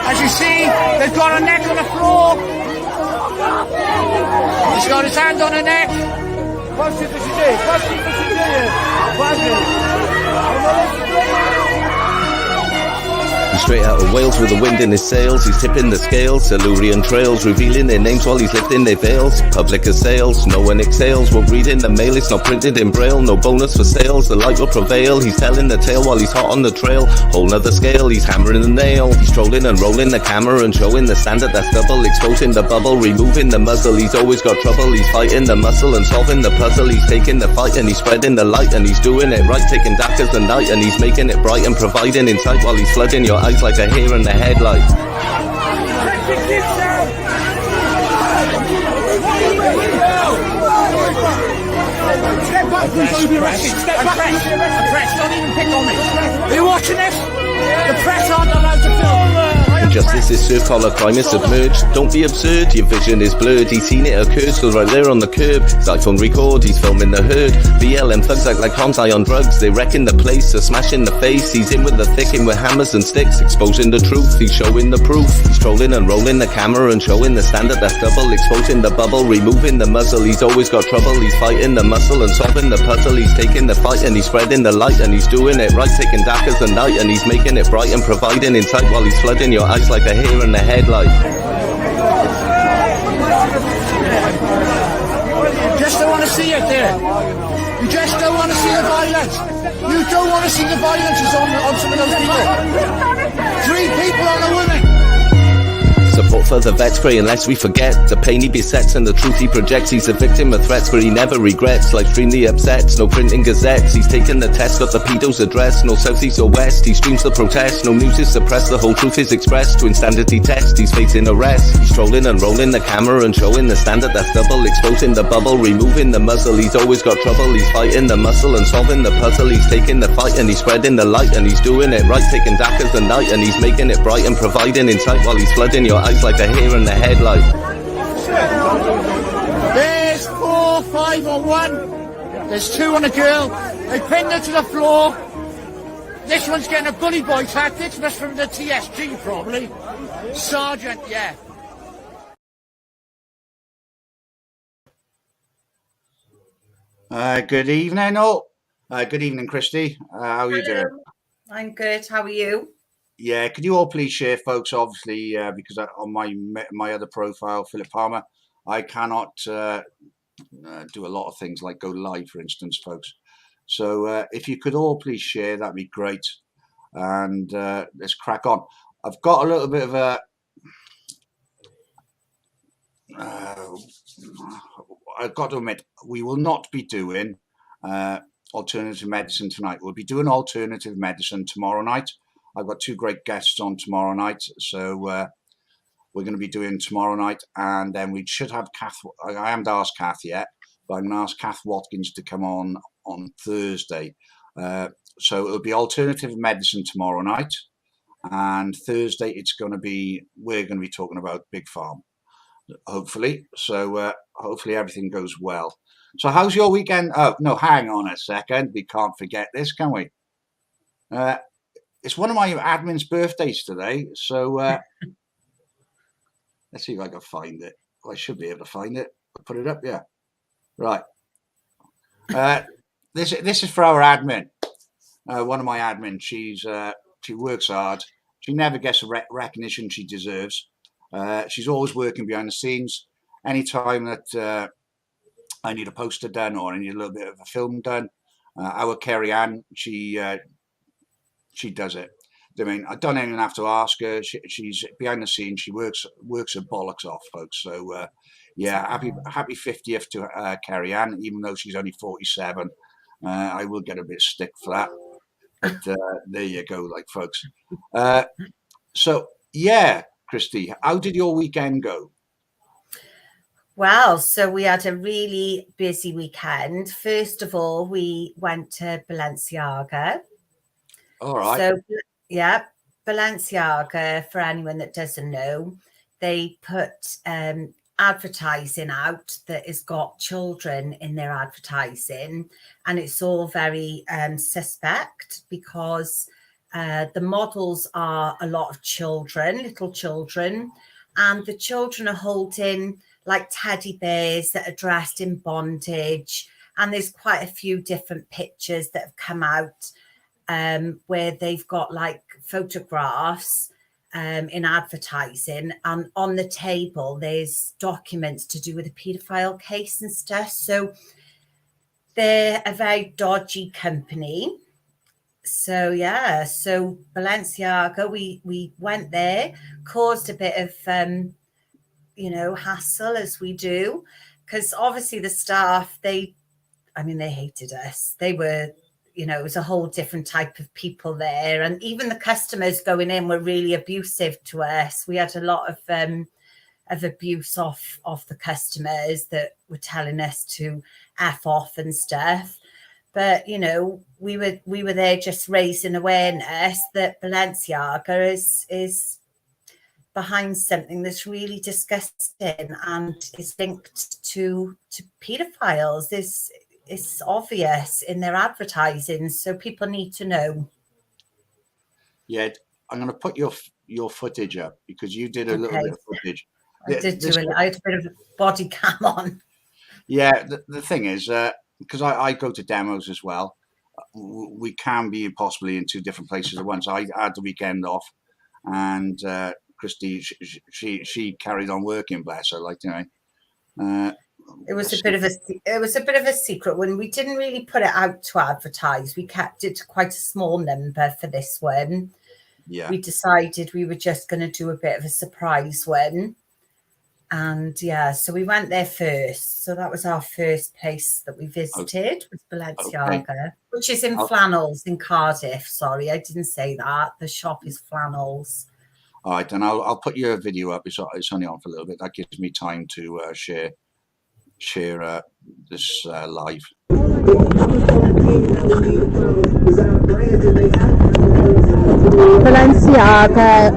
As you see, they've got a neck on the floor. He's got his hand on her neck. He's straight out of Wales with the wind in his sails. He's tipping the scales, Silurian trails, revealing their names while he's lifting their veils. Public as sales, no one exhales. Won't read in the mail, it's not printed in braille. No bonus for sales, the light will prevail. He's telling the tale while he's hot on the trail. Whole nother scale, he's hammering the nail. He's trolling and rolling the camera and showing the standard that's double. Exposing the bubble, removing the muzzle. He's always got trouble, he's fighting the muscle and solving the puzzle. He's taking the fight and he's spreading the light and he's doing it right, taking dark as the night and he's making it bright and providing insight while he's flooding your eyes like a hare in the headlight. Step back, press, don't even pick on me. Are you watching this? The press aren't allowed to film. Injustice is surf collar crime is submerged. Don't be absurd, your vision is blurred. He's seen it occur, still right there on the curb. His iPhone record, he's filming the herd. BLM thugs act like palms high on drugs. They wrecking the place, they're smashing the face. He's in with the thick, in with hammers and sticks. Exposing the truth, he's showing the proof. He's trolling and rolling the camera and showing the standard that's double. Exposing the bubble, removing the muzzle. He's always got trouble, he's fighting the muscle and solving the puzzle. He's taking the fight and he's spreading the light and he's doing it right, taking dark as the night and he's making it bright and providing insight while he's flooding your eyes like a hare in the headlight. Just don't want to see it there. You just don't want to see the violence. You don't want to see the violence on some of those people. 3 people on a woman. Support for the vets, pray unless we forget the pain he besets and the truth he projects. He's a victim of threats, but he never regrets. Live stream the upsets, no printing gazettes. He's taken the test, got the pedo's address. No south, east or west, he streams the protest. No news is suppressed, the whole truth is expressed. To insanity test, he's facing arrest. He's trolling and rolling the camera and showing the standard that's double. Exposing the bubble, removing the muzzle. He's always got trouble, he's fighting the muscle and solving the puzzle. He's taking the fight and he's spreading the light and he's doing it right, taking dark as the night and he's making it bright and providing insight while he's flooding your eyes like a hare in the headlight. There's 4, 5 on 1. There's 2 on a girl. They pinned her to the floor. This one's getting a bully boy tactics. That's from the TSG probably. Sergeant, yeah. Good evening, all. Good evening, Christy. How are you doing? I'm good. How are you? Yeah, could you all please share, folks? Obviously, because on my other profile, Philip Palmer, I cannot do a lot of things like go live, for instance, folks. So if you could all please share, that'd be great. And let's crack on. I've got a little bit of a... I've got to admit, we will not be doing alternative medicine tonight. We'll be doing alternative medicine tomorrow night. I've got 2 great guests on tomorrow night, so we're going to be doing tomorrow night, and then we should have Kath. I haven't asked Kath yet, but I'm going to ask Kath Watkins to come on Thursday. So it'll be alternative medicine tomorrow night, and Thursday we're going to be talking about Big Farm, hopefully. So hopefully everything goes well. So how's your weekend? Oh no, hang on a second. We can't forget this, can we? It's one of my admin's birthdays today, so let's see if I can find it. Well, I should be able to find it. I'll put it up, yeah. Right. This is for our admin. One of my admin. She works hard. She never gets the recognition she deserves. She's always working behind the scenes. Anytime that I need a poster done or I need a little bit of a film done, our Carrie Ann, she does it. I mean, I don't even have to ask her. She's behind the scenes. She works her bollocks off, folks. So, yeah, happy 50th to Carrie Ann, even though she's only 47. I will get a bit stick for that. But there you go, like, folks. So, yeah, Christy, how did your weekend go? Well, so we had a really busy weekend. First of all, we went to Balenciaga. All right. So, yeah, Balenciaga, for anyone that doesn't know, they put advertising out that has got children in their advertising, and it's all very suspect because The models are a lot of children, little children, and the children are holding like teddy bears that are dressed in bondage. And there's quite a few different pictures that have come out where they've got like photographs in advertising, and on the table there's documents to do with a paedophile case and stuff. So they're a very dodgy company. So yeah, so Balenciaga, we went there, caused a bit of hassle, as we do, because obviously the staff, they hated us. They were, it was a whole different type of people there, and even the customers going in were really abusive to us. We had a lot of abuse off the customers that were telling us to F off and stuff. But, we were there just raising awareness that Balenciaga is behind something that's really disgusting and is linked to paedophiles. It's obvious in their advertising, so people need to know. Yeah, I'm going to put your footage up because you did a little bit of footage. I had a bit of a body cam on. Yeah, the thing is, because I go to demos as well, we can be possibly in two different places at once. I had the weekend off, and Christy, she carried on working, bless her. It was a bit of a secret when we didn't really put it out to advertise. We kept it to quite a small number for this one. Yeah, we decided we were just going to do a bit of a surprise one. And yeah, so we went there first. So that was our first place that we visited, was Balenciaga, which is in Flannels in Cardiff. Sorry, I didn't say that. The shop is Flannels. All right, and I'll put your video up. It's only on for a little bit. That gives me time to share this live. Balenciaga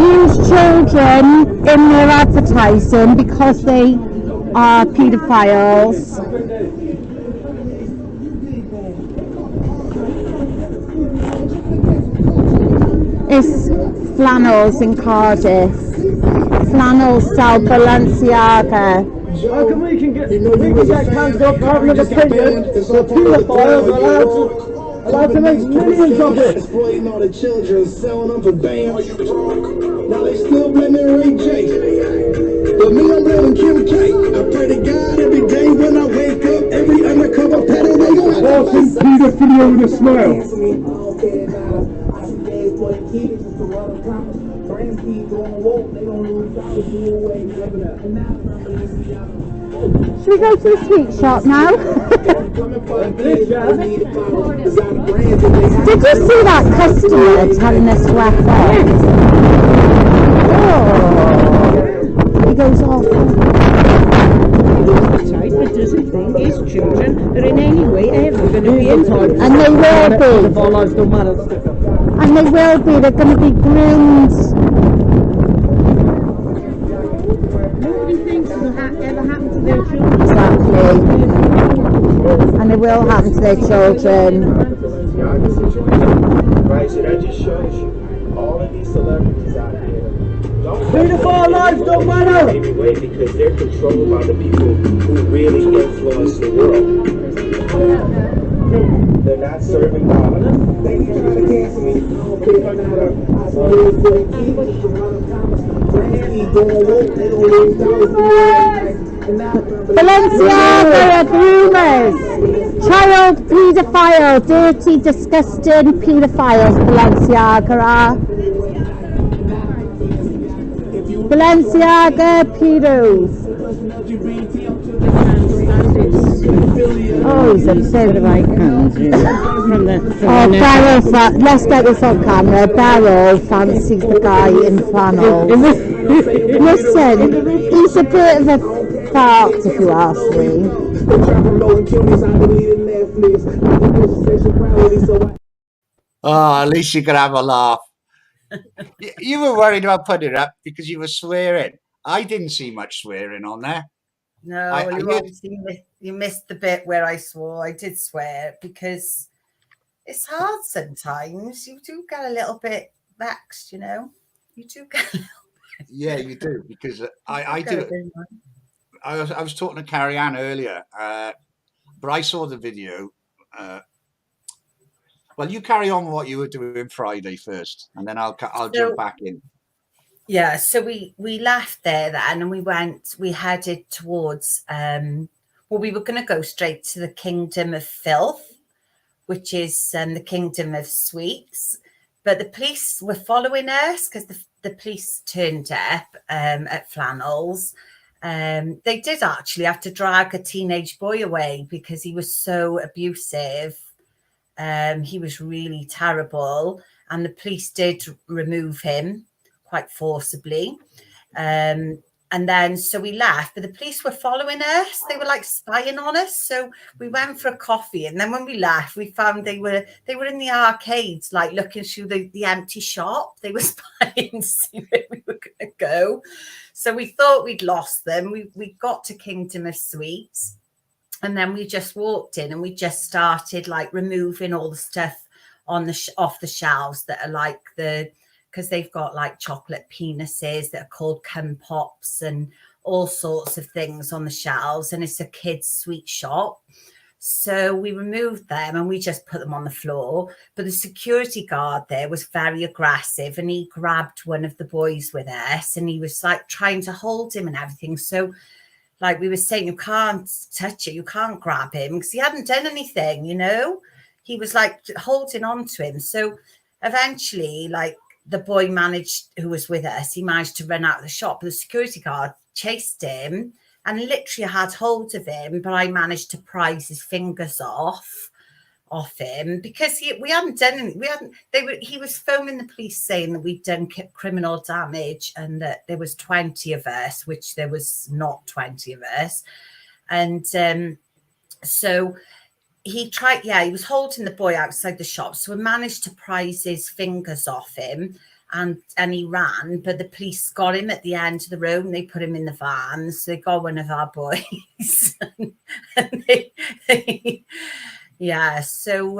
use children in their advertising because they are paedophiles. It's Flannels in Cardiff. Flannels sell Balenciaga. How come we can get cans up out of the prison? The paedophiles allowed to make millions of it. Exploiting all the children, selling them for bands. Now they still blaming Ray J. But me, I'm blaming Kim K. I pray to God every day when I wake up. Every undercover peddle they go out. Awesome pedophilia with a smile. Should we go to the sweet shop now? Did you see that customer telling us to F off? Oh, he goes off. But doesn't think his children are in any way ever going to be entitled. And they will be. And they will be. They're going to be groomed. Nobody thinks it'll ever happen to their children. Exactly. And it will happen to their children. Right, so that just shows you all of these celebrities out here. Beautiful lives don't matter! Anyway, because they're controlled by the people who really influence the world. They're not serving God. They try to cancel me. Balenciaga are groomers, child paedophile, dirty, disgusting paedophiles. Balenciaga are. Balenciaga pedos. Oh, he's upset that I can't. Beryl, let's get this on camera. Beryl fancies the guy in flannels. Listen, he's a bit of a fart, if you ask me. Oh, at least you could have a laugh. You were worried about putting it up because you were swearing. I didn't see much swearing on there. No, you missed the bit where I swore. I did swear because it's hard sometimes. You do get a little bit vexed, you know. You do get. Yeah, you do, because I Get a do. bit I was talking to Carrie Ann earlier, but I saw the video. Well, you carry on what you were doing Friday first, and then I'll jump So back in. yeah, so we left there then, and we headed towards well, we were going to go straight to the Kingdom of Filth, which is the Kingdom of Sweets, but the police were following us because the police turned up at Flannels. They did actually have to drag a teenage boy away because he was so abusive. He was really terrible, and the police did remove him quite forcibly. And then so we left, but the police were following us. They were like spying on us. So we went for a coffee, and then when we left, we found they were in the arcades, like looking through the empty shop. They were spying to see where we were going to go. So we thought we'd lost them. We got to Kingdom of Sweets, and then we just walked in, and we just started like removing all the stuff on the off the shelves that are like because they've got like chocolate penises that are called cum pops and all sorts of things on the shelves, and it's a kids sweet shop. So we removed them and we just put them on the floor. But the security guard there was very aggressive, and he grabbed one of the boys with us, and he was like trying to hold him and everything. So like we were saying, you can't touch it, you can't grab him, because he hadn't done anything, you know. He was like holding on to him. So eventually, like the boy who was with us, he managed to run out of the shop. The security guard chased him and literally had hold of him, but I managed to prise his fingers off him because we hadn't done anything. He was phoning the police saying that we'd done criminal damage and that there was 20 of us, which there was not 20 of us. And so he was holding the boy outside the shop, so we managed to prise his fingers off him, and he ran, but the police got him at the end of the road, and they put him in the van. So they got one of our boys and they yeah, so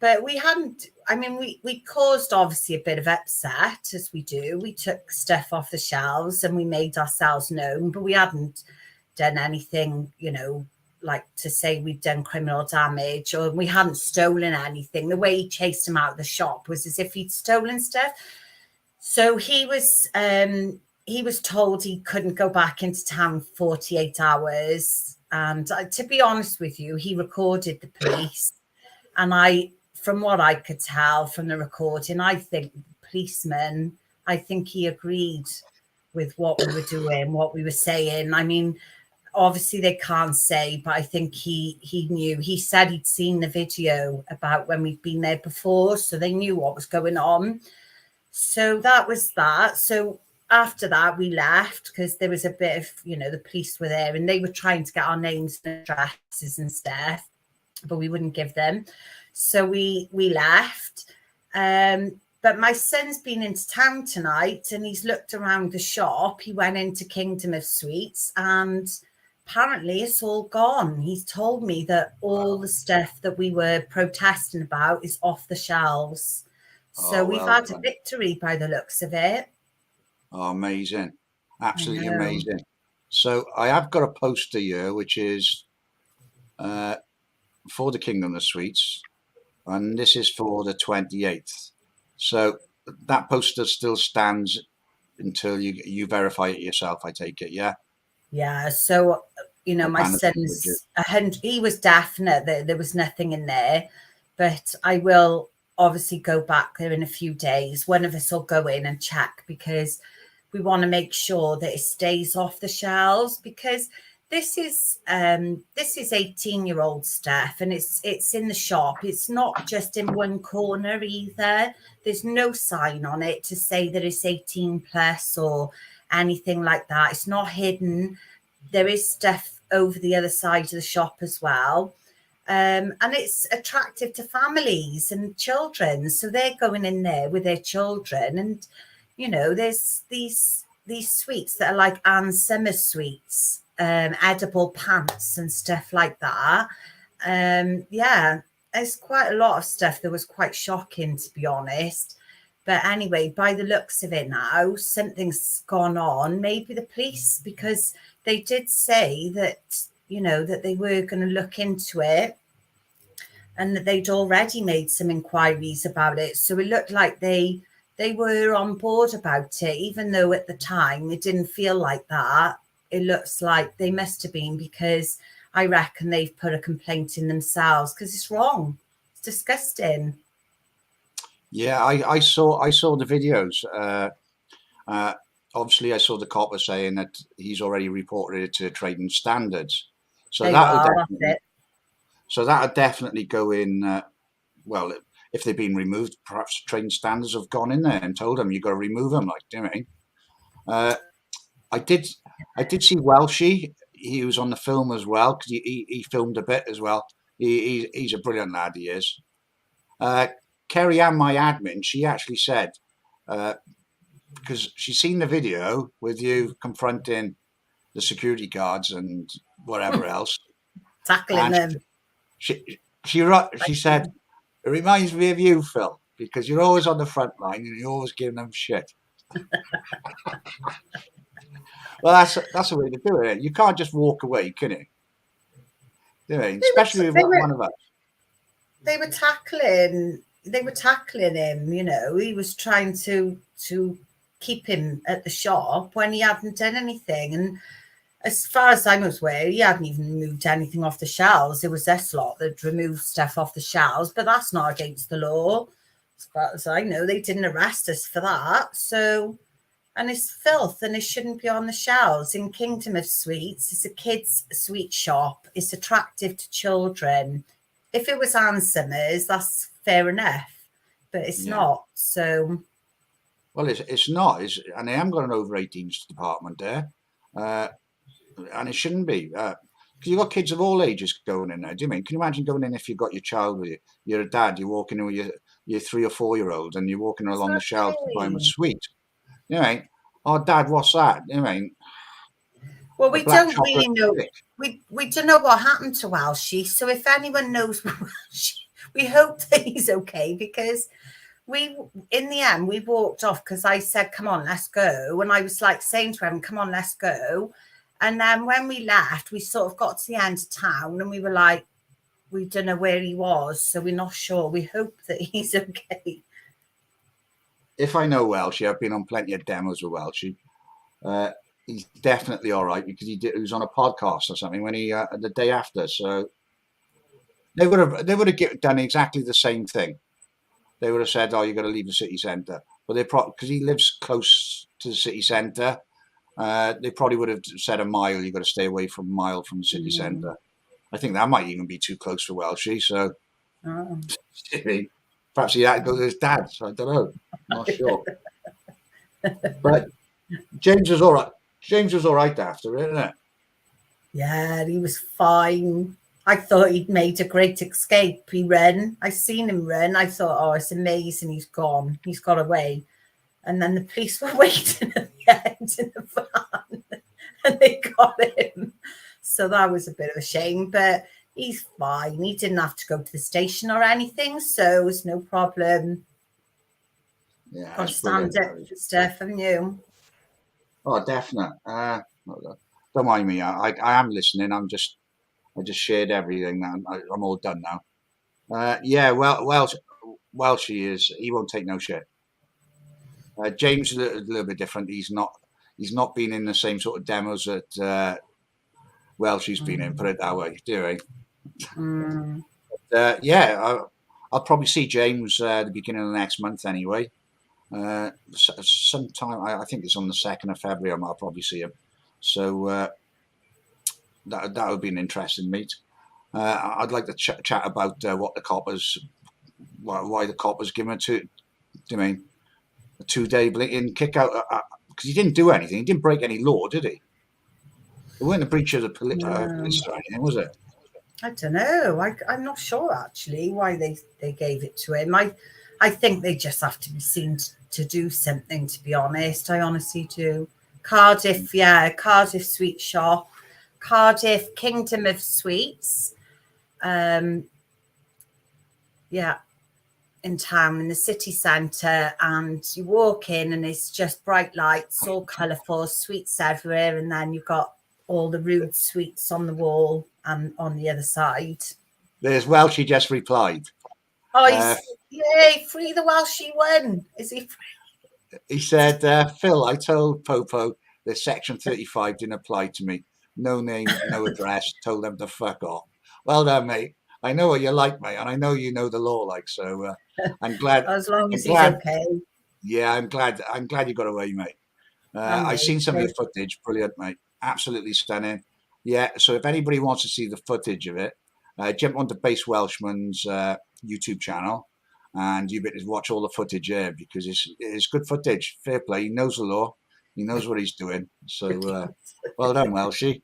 but we hadn't, I mean, we caused obviously a bit of upset, as we do. We took stuff off the shelves and we made ourselves known, but we hadn't done anything, you know, like to say we'd done criminal damage, or we hadn't stolen anything. The way he chased him out of the shop was as if he'd stolen stuff. So he was told he couldn't go back into town 48 hours. And to be honest with you, he recorded the police. And from what I could tell from the recording, I think the policeman, I think he agreed with what we were doing, what we were saying. I mean, obviously they can't say, but I think he knew. He said he'd seen the video about when we'd been there before, so they knew what was going on. So that was that. So after that, we left because there was a bit of, you know, the police were there and they were trying to get our names and addresses and stuff, but we wouldn't give them. So we left. But my son's been into town tonight and he's looked around the shop. He went into Kingdom of Sweets and apparently it's all gone. He's told me that all the stuff that we were protesting about is off the shelves. So we've had a victory by the looks of it. Oh, amazing. Absolutely amazing. So I have got a poster here, which is for the Kingdom of Sweets, and this is for the 28th. So that poster still stands until you verify it yourself, I take it, yeah? Yeah, so, you know, my son's, he was definite that there was nothing in there, but I will obviously go back there in a few days. One of us will go in and check because we want to make sure that it stays off the shelves, because this is 18-year-old stuff and it's in the shop. It's not just in one corner either. There's no sign on it to say that it's 18 plus or anything like that. It's not hidden. There is stuff over the other side of the shop as well. And it's attractive to families and children. So they're going in there with their children. And, you know, there's these sweets that are like Ann Summers sweets, edible pants and stuff like that. Yeah. there's quite a lot of stuff that was quite shocking, to be honest. But anyway, by the looks of it now, something's gone on. Maybe the police, because they did say that, you know, that they were going to look into it and that they'd already made some inquiries about it. So it looked like they were on board about it, even though at the time it didn't feel like that. It looks like they must have been, because I reckon they've put a complaint in themselves, because it's wrong. It's disgusting. Yeah, I saw the videos. Obviously, I saw the copper saying that he's already reported it to trading standards. So There you that would are, that's definitely, it. so that would definitely go in. Well, if they've been removed, perhaps trading standards have gone in there and told them you've got to remove them. Like, do you know what I mean? I did see Welshie. He was on the film as well, because he filmed a bit as well. He's a brilliant lad. He is. Kerry Ann, my admin, she actually said, because she's seen the video with you confronting the security guards and whatever else, Tackling and them. she said, it reminds me of you, Phil, because you're always on the front line and you're always giving them shit. Well, that's a way to do it. You can't just walk away, can you? You know, especially with one of us. They were tackling him, you know. He was trying to keep him at the shop when he hadn't done anything. And as far as I was aware, he hadn't even moved anything off the shelves. It was this lot that removed stuff off the shelves, but that's not against the law. As far as I know, they didn't arrest us for that. So, and it's filth and it shouldn't be on the shelves. In Kingdom of Sweets, it's a kids' sweet shop. It's attractive to children. If it was Ann Summers, that's fair enough, but it's not. So, well, it's not. And they haven't got an over 18s department there, and it shouldn't be. Because you've got kids of all ages going in there. Do you mean? Can you imagine going in if you've got your child with you? You're a dad. You're walking in with your 3 or 4 year old, and you're walking along the shelves to buy them a sweet. You know, what I mean? Oh, Dad, what's that? You know, what I mean? Well, we don't really know. We don't know what happened to Welshie. So if anyone knows Welshie, we hope that he's okay, because in the end, we walked off because I said, come on, let's go. And I was like saying to him, come on, let's go. And then when we left, we sort of got to the end of town and we were like, we don't know where he was. So we're not sure. We hope that he's okay. If I know Welshie, I've been on plenty of demos with Welshie. He's definitely all right, because he was on a podcast or something when he the day after. So they would have done exactly the same thing. They would have said, "Oh, you got to leave the city centre," but they because he lives close to the city centre. They probably would have said a mile. You got to stay away from a mile from the city centre. I think that might even be too close for Welshie. So perhaps he had to go to his dad. So I don't know. I'm not sure. But James was all right. James was all right after it, isn't it? Yeah, he was fine. I thought he'd made a great escape. He ran. I seen him run. I thought, oh, it's amazing. He's gone. He's got away. And then the police were waiting at the end in the van, and they got him. So that was a bit of a shame, but he's fine. He didn't have to go to the station or anything, so it's no problem. Yeah, got to stand up for stuff, haven't you? Oh, definitely. Don't mind me. I am listening. I just shared everything. I'm all done now. Yeah. Welshie is. He won't take no shit. James is a little bit different. He's not been in the same sort of demos that Welshie's been in. Put it that way. Do you? Yeah. I'll probably see James the beginning of the next month anyway. Sometime, I think it's on the 2nd of February. I'll probably see him. So that would be an interesting meet. I'd like to chat about what the coppers, why the coppers give him a 2-day blinking kick out, because he didn't do anything. He didn't break any law, did he? It weren't a breach of the police or anything, was it? I don't know. I'm not sure actually why they gave it to him. I think they just have to be seen to do something, to be honest. I honestly do. Cardiff Sweet Shop, Cardiff Kingdom of Sweets. Yeah, in town, in the city centre, and you walk in and it's just bright lights, all colourful, sweets everywhere, and then you've got all the rude sweets on the wall and on the other side. There's Welshie just replied. Oh, yay, free the Welshie one. Is he free? He said, Phil, I told Popo that Section 35 didn't apply to me. No name, no address, told them to fuck off. Well done, mate. I know what you're like, mate, and I know you know the law, like, so I'm glad. As long as he's okay. Yeah, I'm glad you got away, mate. I've seen some of the footage. Brilliant, mate. Absolutely stunning. Yeah, so if anybody wants to see the footage of it, jump onto Base Welshman's YouTube channel, and you better watch all the footage there, because it's good footage. Fair play. He knows the law. He knows what he's doing. So well done, Welshie.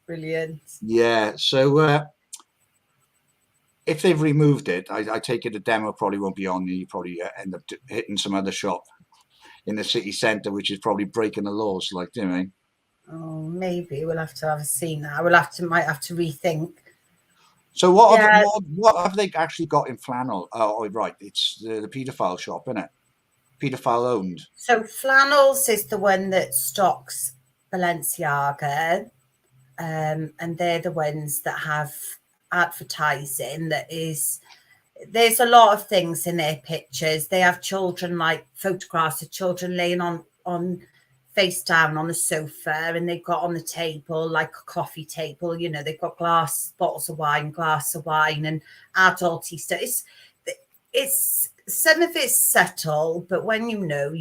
Brilliant. Yeah. So if they've removed it, I take it the demo probably won't be on. You probably end up hitting some other shop in the city centre, which is probably breaking the laws. Like, do you know what I mean? Oh, maybe we'll have to have a see now. Might have to rethink. So what have they actually got in Flannel? Oh, right, it's the paedophile shop, isn't it? Paedophile owned. So Flannels is the one that stocks Balenciaga, and they're the ones that have advertising that is. There's a lot of things in their pictures. They have children, like photographs of children laying on face down on the sofa, and they've got on the table like a coffee table, you know, they've got bottles of wine, glass of wine, and adulty stuff. It's some of it's subtle, but when you know,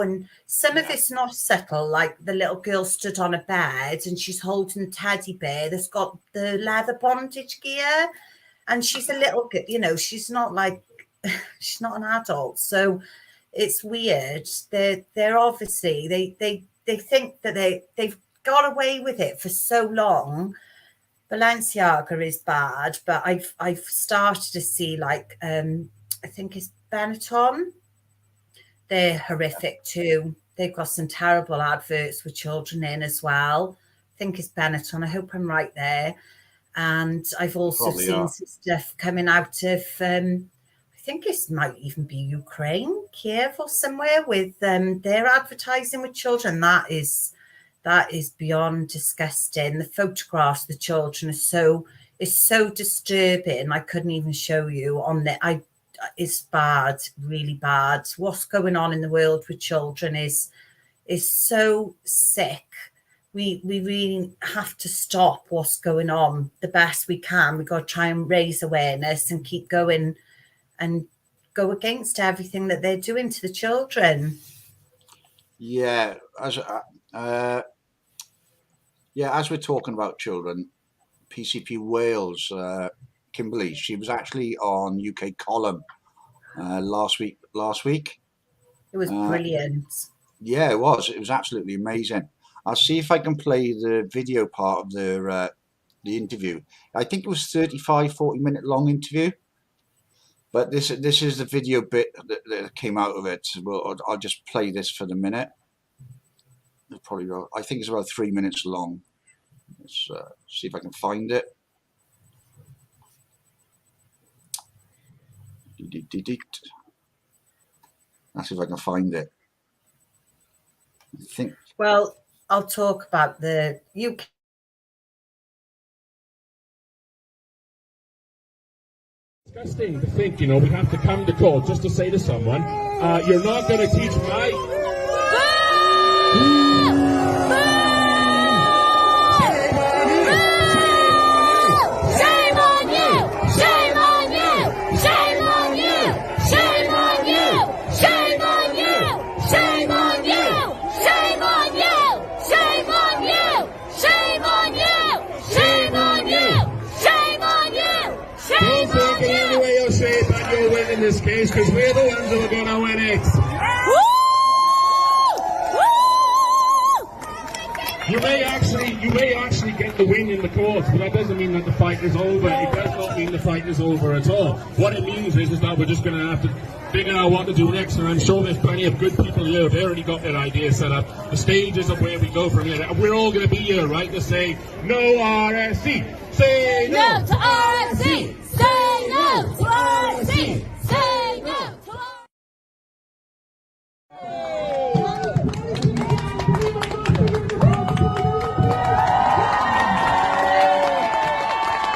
and some of it's not subtle, like the little girl stood on a bed and she's holding a teddy bear that's got the leather bondage gear, and she's a little, you know, she's not she's not an adult, so it's weird. They're obviously they think that they've got away with it for so long. Balenciaga is bad, but I've started to see, like, I think it's Benetton. They're horrific too. They've got some terrible adverts with children in as well. I think it's Benetton. I hope I'm right there. And I've also seen some stuff coming out of I think it might even be Ukraine, Kiev or somewhere, with their advertising with children. That is beyond disgusting. The photographs of the children is so disturbing. I couldn't even show you on the. It's bad, really bad. What's going on in the world with children is so sick. We really have to stop what's going on the best we can. We've got to try and raise awareness and keep going and go against everything that they're doing to the children. Yeah, as we're talking about children, PCP Wales, Kimberly, she was actually on UK Column last week. It was brilliant. Yeah, it was absolutely amazing. I'll see if I can play the video part of the interview. I think it was 40 minute long interview, but this is the video bit that came out of it. Well, I'll just play this for the minute. I think it's about 3 minutes long. Let's see if I can find it. Let's see if I can find it. I think. Well, I'll talk about the UK. Disgusting to think, you know, we have to come to court just to say to someone, you're not going to teach my... In this case, because we're the ones who are going to win it. You may actually get the win in the courts, but that doesn't mean that the fight is over. It does not mean the fight is over at all. What it means is that we're just going to have to figure out what to do next, and I'm sure there's plenty of good people here. They've already got their ideas set up. The stages of where we go from here. We're all going to be here, right, to say no RSC. Say no to RSC. no to RC! Say no to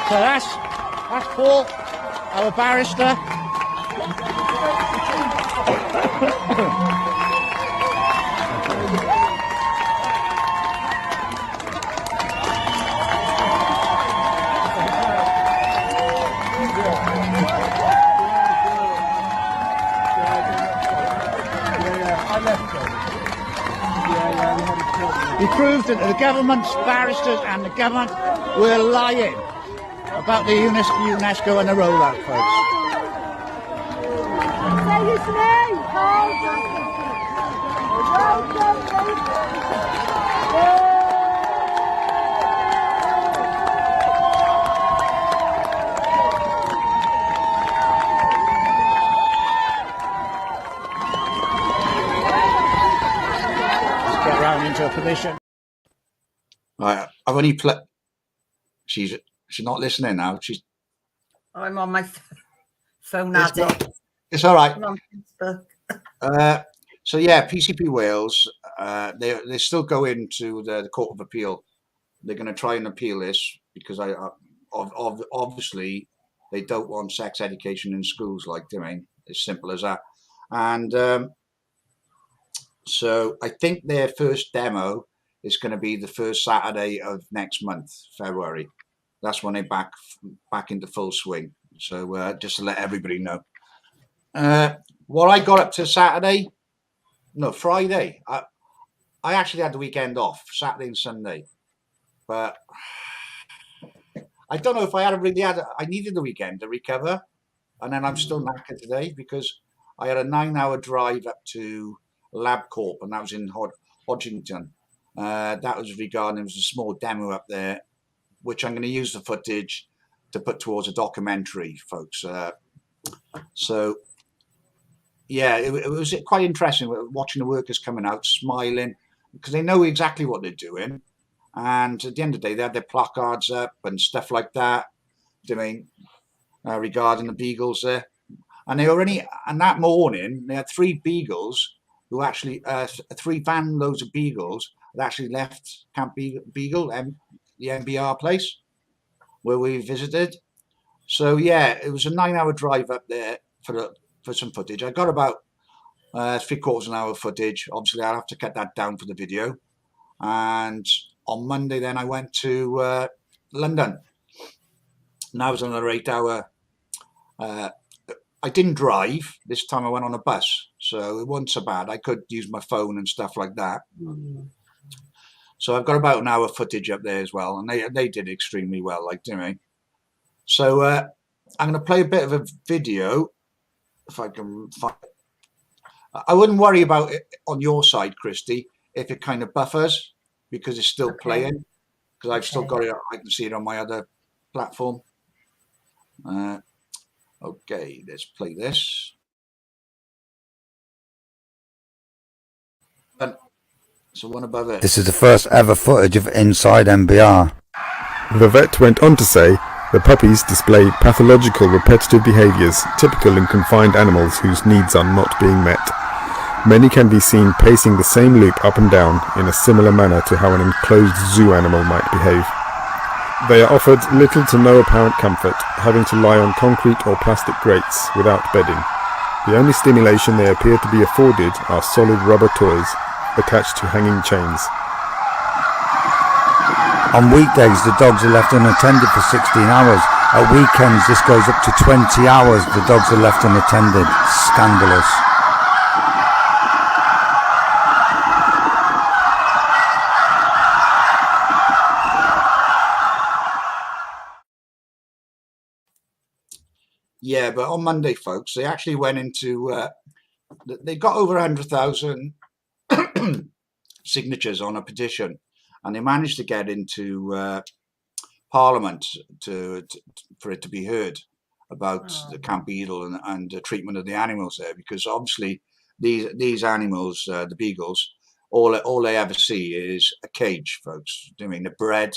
So that's Paul, our barrister. He proved that the government's barristers and the government were lying about the UNESCO and the rollout, folks. Say his name, Paul. Let's get round into a position. Right, I've only played. She's not listening now. I'm on my phone It's addict. It's all right. I'm on Facebook. So yeah, PCP Wales, they still go into the Court of Appeal. They're going to try and appeal this because obviously they don't want sex education in schools, like doing as simple as that. And so I think their first demo is going to be the first Saturday of next month, February. That's when they're back into full swing. So just to let everybody know. What I got up to Friday. I actually had the weekend off, Saturday and Sunday, but I don't know if I needed the weekend to recover, and then I'm still knackered today because I had a 9-hour drive up to LabCorp, and that was in Hodgington. That was regarding, there was a small demo up there, which I'm going to use the footage to put towards a documentary, folks. So yeah, it was quite interesting watching the workers coming out, smiling, because they know exactly what they're doing. And at the end of the day, they had their placards up and stuff like that, doing regarding the beagles there. And that morning, they had 3 beagles who actually, 3 van loads of beagles that actually left Camp Beagle, the MBR place where we visited. So yeah, it was a 9-hour drive up there for some footage. I got about 3/4 an hour footage. Obviously, I'll have to cut that down for the video. And on Monday, then I went to London. And that was another 8-hour. I didn't drive this time. I went on a bus, so it wasn't so bad. I could use my phone and stuff like that. So I've got about an hour footage up there as well, and they did extremely well, like doing. So I'm going to play a bit of a video. If I can find it. I wouldn't worry about it on your side, Christy, if it kind of buffers because it's still playing, because I've still got it. I can see it on my other platform. Okay, let's play this. So one above it. This is the first ever footage of inside MBR. The vet went on to say the puppies displayed pathological repetitive behaviours typical in confined animals whose needs are not being met. Many can be seen pacing the same loop up and down in a similar manner to how an enclosed zoo animal might behave. They are offered little to no apparent comfort, having to lie on concrete or plastic grates without bedding. The only stimulation they appear to be afforded are solid rubber toys attached to hanging chains. On weekdays, the dogs are left unattended for 16 hours. At weekends, this goes up to 20 hours. The dogs are left unattended. Scandalous. Yeah, but on Monday, folks, they actually went into, they got over 100,000 signatures on a petition, and they managed to get into Parliament for it to be heard about the Camp Beagle and the treatment of the animals there, because obviously these animals, the beagles, all they ever see is a cage, folks. I mean, they're bred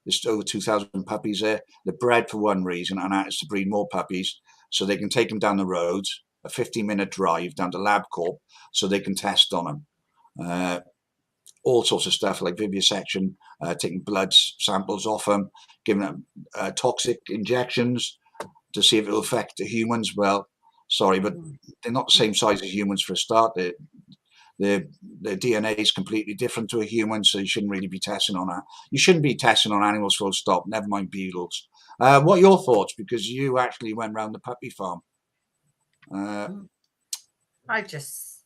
There's over 2,000 puppies there. They're bred for one reason, and that is to breed more puppies so they can take them down the road, a 15-minute drive down to LabCorp, so they can test on them. All sorts of stuff like vivisection, taking blood samples off them, giving them toxic injections to see if it will affect the humans. Well, sorry, but they're not the same size as humans for a start. Their DNA is completely different to a human, so you shouldn't really be testing on that. You shouldn't be testing on animals full stop, never mind beagles. What are your thoughts? Because you actually went round the puppy farm. I just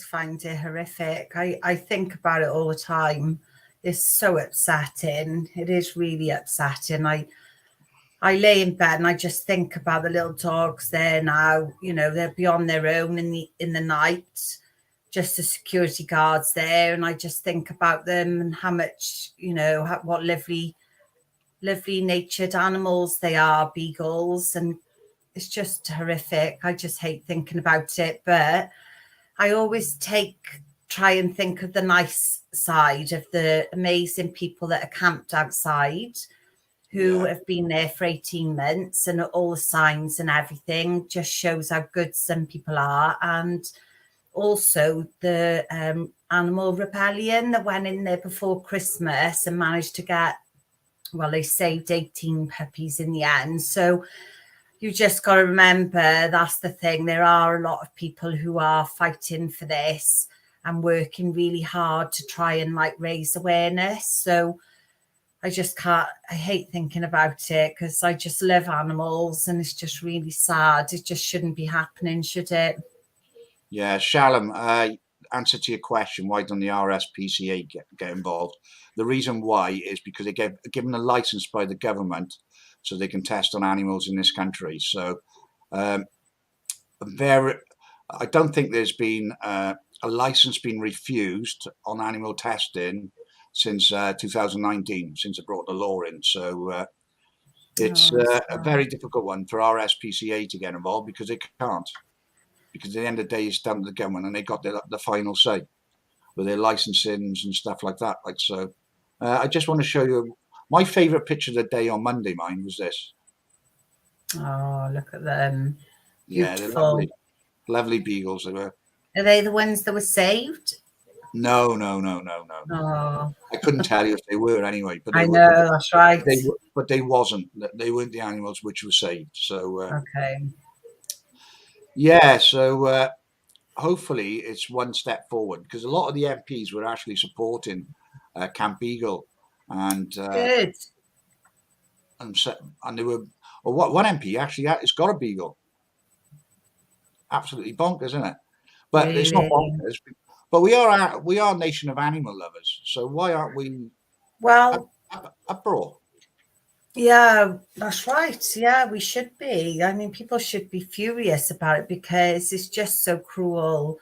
find it horrific. I think about it all the time. It's so upsetting. It is really upsetting. I lay in bed and I just think about the little dogs there now. You know, they'll be on their own in the night, just the security guards there, and I just think about them and how much, you know, what lovely natured animals they are, beagles, and it's just horrific. I just hate thinking about it, but I always try and think of the nice side of the amazing people that are camped outside who have been there for 18 months, and all the signs and everything just shows how good some people are. And also the animal rebellion that went in there before Christmas and managed to get, well, they saved 18 puppies in the end. So you just got to remember, that's the thing. There are a lot of people who are fighting for this and working really hard to try and like raise awareness. So I just can't, I hate thinking about it because I just love animals and it's just really sad. It just shouldn't be happening, should it? Yeah, Shalom, answer to your question, why don't the RSPCA get involved? The reason why is because they get given a license by the government so they can test on animals in this country. So I don't think there's been a license being refused on animal testing since 2019, since they brought the law in. So it's a very difficult one for RSPCA to get involved because they can't. Because at the end of the day, it's down to the government, and they got the final say with their licensings and stuff like that. Like so, I just want to show you my favourite picture of the day on Monday. Mine was this. Oh, look at them! Beautiful. Yeah, they're lovely, lovely beagles. They were. Are they the ones that were saved? No. Oh. I couldn't tell you if they were anyway. But I know, that's right. But they wasn't. They weren't the animals which were saved. So okay. Yeah, so hopefully it's one step forward because a lot of the MPs were actually supporting Camp Eagle, and good. And they were. Well, one MP actually has got a beagle. Absolutely bonkers, isn't it? But really? It's not bonkers. But we are a nation of animal lovers. So why aren't we? Well, uproar. Yeah, that's right. Yeah, we should be. I mean, people should be furious about it because it's just so cruel.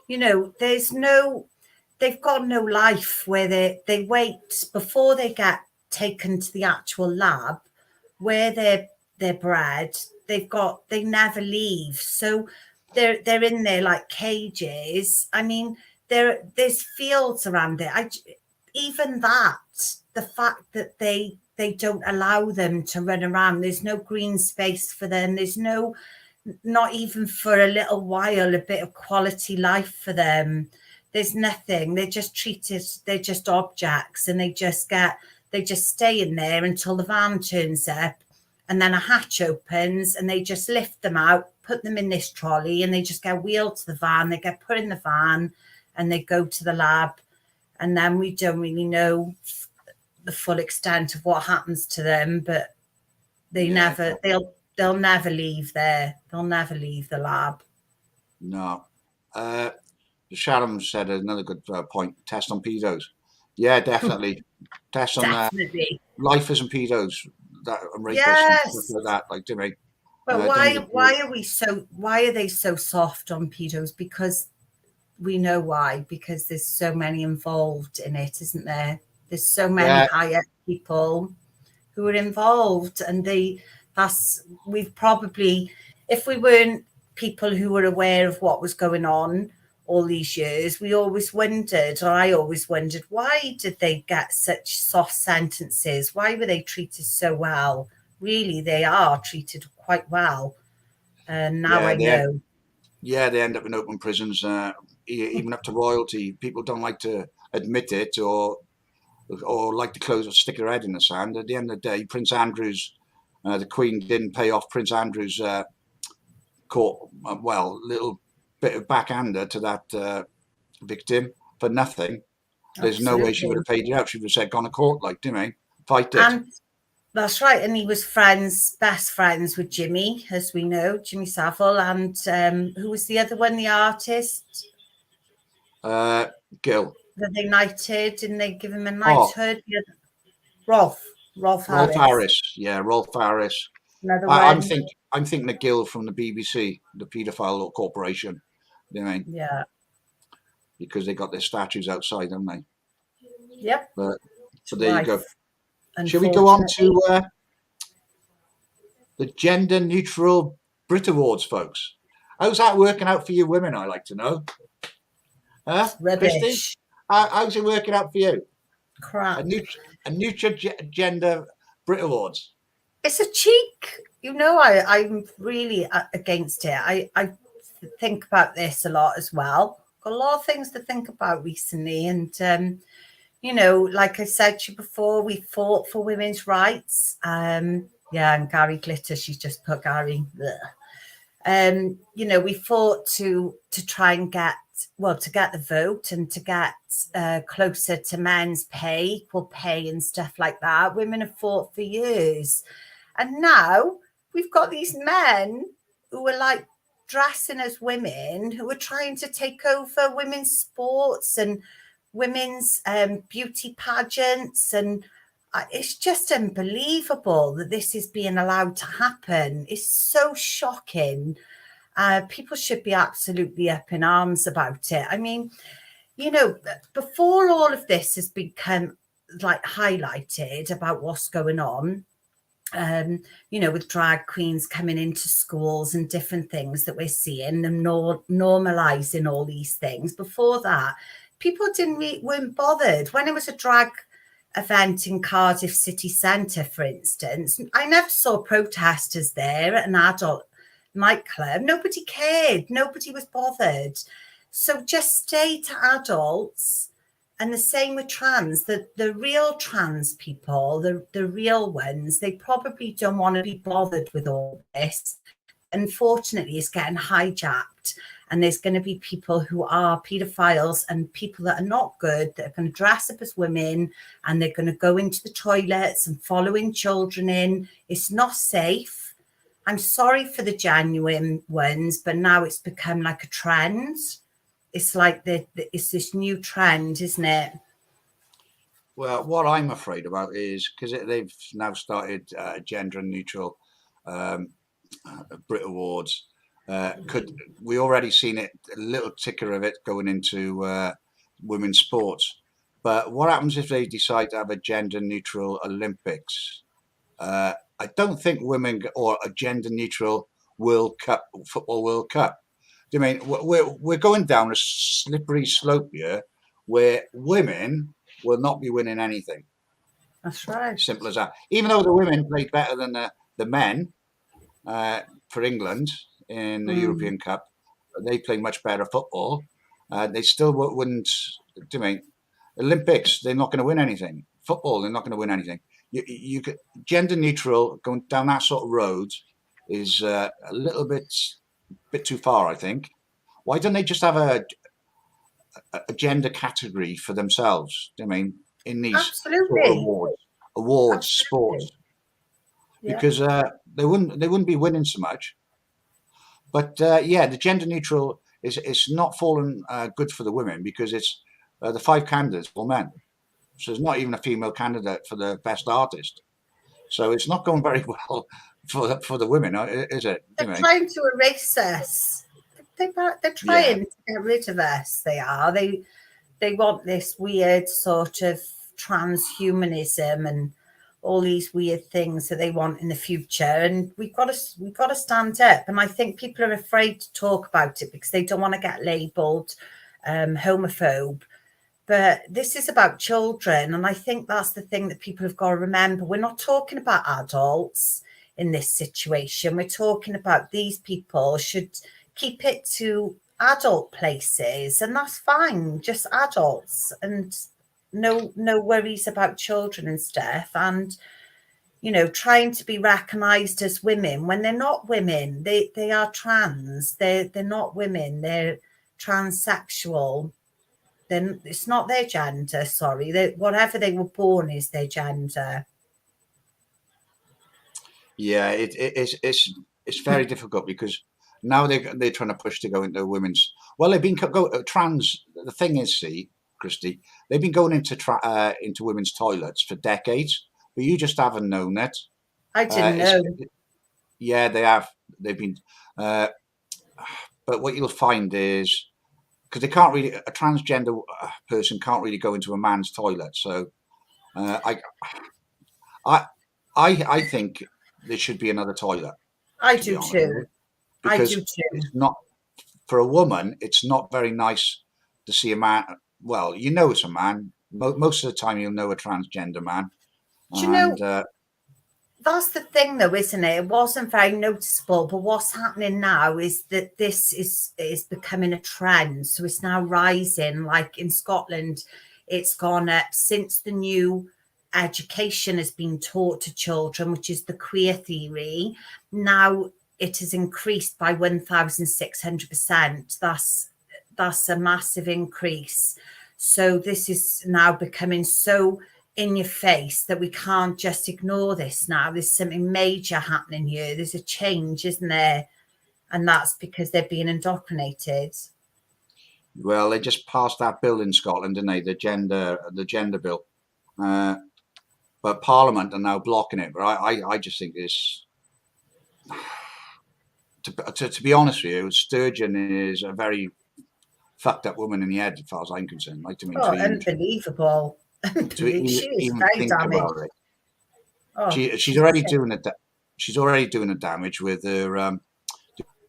You know, they've got no life where they wait before they get taken to the actual lab where they're bred. They never leave. So they're in there like cages. I mean, there's fields around it. Even that, the fact that they don't allow them to run around. There's no green space for them. There's not even for a little while, a bit of quality life for them. There's nothing. They're just treated, they're just objects, and they just stay in there until the van turns up, and then a hatch opens and they just lift them out, put them in this trolley, and they just get wheeled to the van. They get put in the van and they go to the lab. And then we don't really know the full extent of what happens to them, but they'll never leave there. They'll never leave the lab. No. Sharon said another good point. Test on pedos. Yeah, definitely. Test on lifers and pedos and rapists and stuff like that. Like, do they? But why are they so soft on pedos? Because we know why. Because there's so many involved in it, isn't there? There's so many higher people who are involved, and we've probably, if we weren't people who were aware of what was going on, all these years, we always wondered, or I always wondered, why did they get such soft sentences? Why were they treated so well? Really, they are treated quite well. And now Yeah, I know. they end up in open prisons, even up to royalty. People don't like to admit it, or like to close or stick their head in the sand. At the end of the day, Prince Andrew's, the Queen didn't pay off Prince Andrew's court, little bit of backhander to that victim for nothing. There's no way she would have paid it out. She would have said, gone to court, like, do you mean? Fight it. And that's right. And he was best friends with Jimmy, as we know, Jimmy Savile. And who was the other one, the artist? Gil. That they knighted, and they give him a knighthood. Rolf Harris. Yeah, Rolf Harris. Another one. I'm thinking of Gil from the BBC, the paedophile corporation. You know what I mean? Yeah. Because they got their statues outside, haven't they? Yep. So there you go. Shall we go on to the gender neutral Brit Awards, folks? How's that working out for you women, I'd like to know? Huh? Rubbish. Christy? How's it working out for you? Crap. A neutral gender Brit Awards. It's a cheek. You know, I'm really against it. I think about this a lot as well. Got a lot of things to think about recently. And, you know, like I said to you before, we fought for women's rights. And Gary Glitter, she's just put Gary. You know, we fought to try and get the vote and to get closer to men's pay, equal pay and stuff like that. Women have fought for years. And now we've got these men who are like dressing as women, who are trying to take over women's sports and women's beauty pageants. And it's just unbelievable that this is being allowed to happen. It's so shocking. People should be absolutely up in arms about it. I mean, you know, before all of this has become like highlighted about what's going on, you know, with drag queens coming into schools and different things that we're seeing and normalizing all these things. Before that, people weren't bothered. When it was a drag event in Cardiff city centre, for instance, I never saw protesters there at an adult nightclub. Nobody cared. Nobody was bothered. So just stay to adults. And the same with trans. The real trans people, the real ones, they probably don't want to be bothered with all this. Unfortunately, it's getting hijacked. And there's going to be people who are paedophiles and people that are not good, that are going to dress up as women, and they're going to go into the toilets and following children in. It's not safe. I'm sorry for the genuine ones, but now it's become like a trend. It's like it's this new trend, isn't it? Well, what I'm afraid about is because they've now started gender neutral Brit Awards. We already seen it, a little ticker of it going into women's sports. But what happens if they decide to have a gender neutral Olympics? I don't think women, or a gender neutral World Cup, Football World Cup. I mean, we're going down a slippery slope here where women will not be winning anything. That's right. Simple as that. Even though the women played better than the men for England in the European Cup, they play much better football. They still wouldn't. I mean, Olympics, they're not going to win anything. Football, they're not going to win anything. You could, gender neutral, going down that sort of road is a little bit too far, I think. Why don't they just have a gender category for themselves? I mean, in these sort of awards, sports, because they wouldn't be winning so much. But the gender neutral it's not fallen good for the women, because it's the 5 candidates all men. So there's not even a female candidate for the best artist. So it's not going very well for the women, is it? They're trying to erase us. They're trying to get rid of us. They are. They want this weird sort of transhumanism and all these weird things that they want in the future, and we've got to stand up. And I think people are afraid to talk about it because they don't want to get labelled homophobe. But this is about children, and I think that's the thing that people have got to remember. We're not talking about adults in this situation. We're talking about these people should keep it to adult places, and that's fine, just adults, and no worries about children and stuff. And trying to be recognized as women when they're not women. They are trans. They're not women. They're transsexual. Then it's not their gender. Sorry, whatever they were born is their gender. Yeah, it's very difficult because now they're trying to push to go into women's. Well, they've been trans. The thing is, see, Christy, they've been going into women's toilets for decades, but you just haven't known it. I didn't know. Yeah, they have. They've been. But what you'll find is because they can't really, a transgender person can't really go into a man's toilet. So I think there should be another toilet. I do too. Because it's not, for a woman, it's not very nice to see a man. Well, it's a man. Most of the time, you'll know a transgender man. Do you know? That's the thing, though, isn't it? It wasn't very noticeable, but what's happening now is that this is becoming a trend. So it's now rising. Like in Scotland, it's gone up since the new education has been taught to children, which is the queer theory. Now it has increased by 1,600%. That's a massive increase. So this is now becoming so in your face that we can't just ignore this now. There's something major happening here. There's a change, isn't there? And that's because they're being indoctrinated. Well, they just passed that bill in Scotland, didn't they? The gender bill. But Parliament are now blocking it. But I just think this. To be honest with you, Sturgeon is a very fucked up woman in the head, as far as I'm concerned. Unbelievable. She is very damaged. She's already doing it. She's already doing the damage with her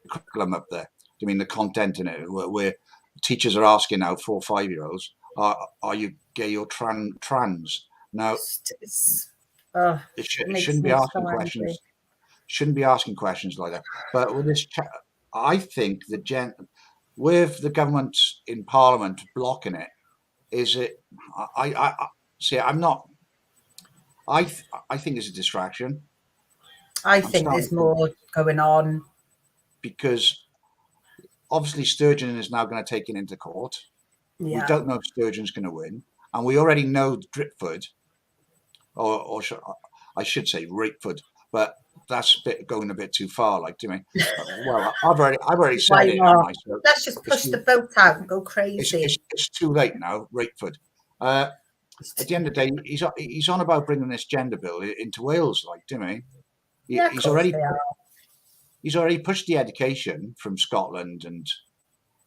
curriculum up there. I mean, the content in it, where teachers are asking now 4 or 5-year-olds, "Are you gay or trans?" Now, it shouldn't be asking questions. Shouldn't be asking questions like that. But with this, I think with the government in Parliament blocking it, is it? I see. I'm not. I think it's a distraction. I think there's more going on because obviously Sturgeon is now going to take it into court. Yeah. We don't know if Sturgeon's going to win, and we already know Dritford, or I should say Rakeford, but that's going a bit too far. Like, do you mean? Well, I've already said it. So let's just push the boat out and go crazy. It's too late now, Rakeford. At the end of the day, he's on about bringing this gender bill into Wales. Like, do you mean? He's already pushed the education from Scotland, and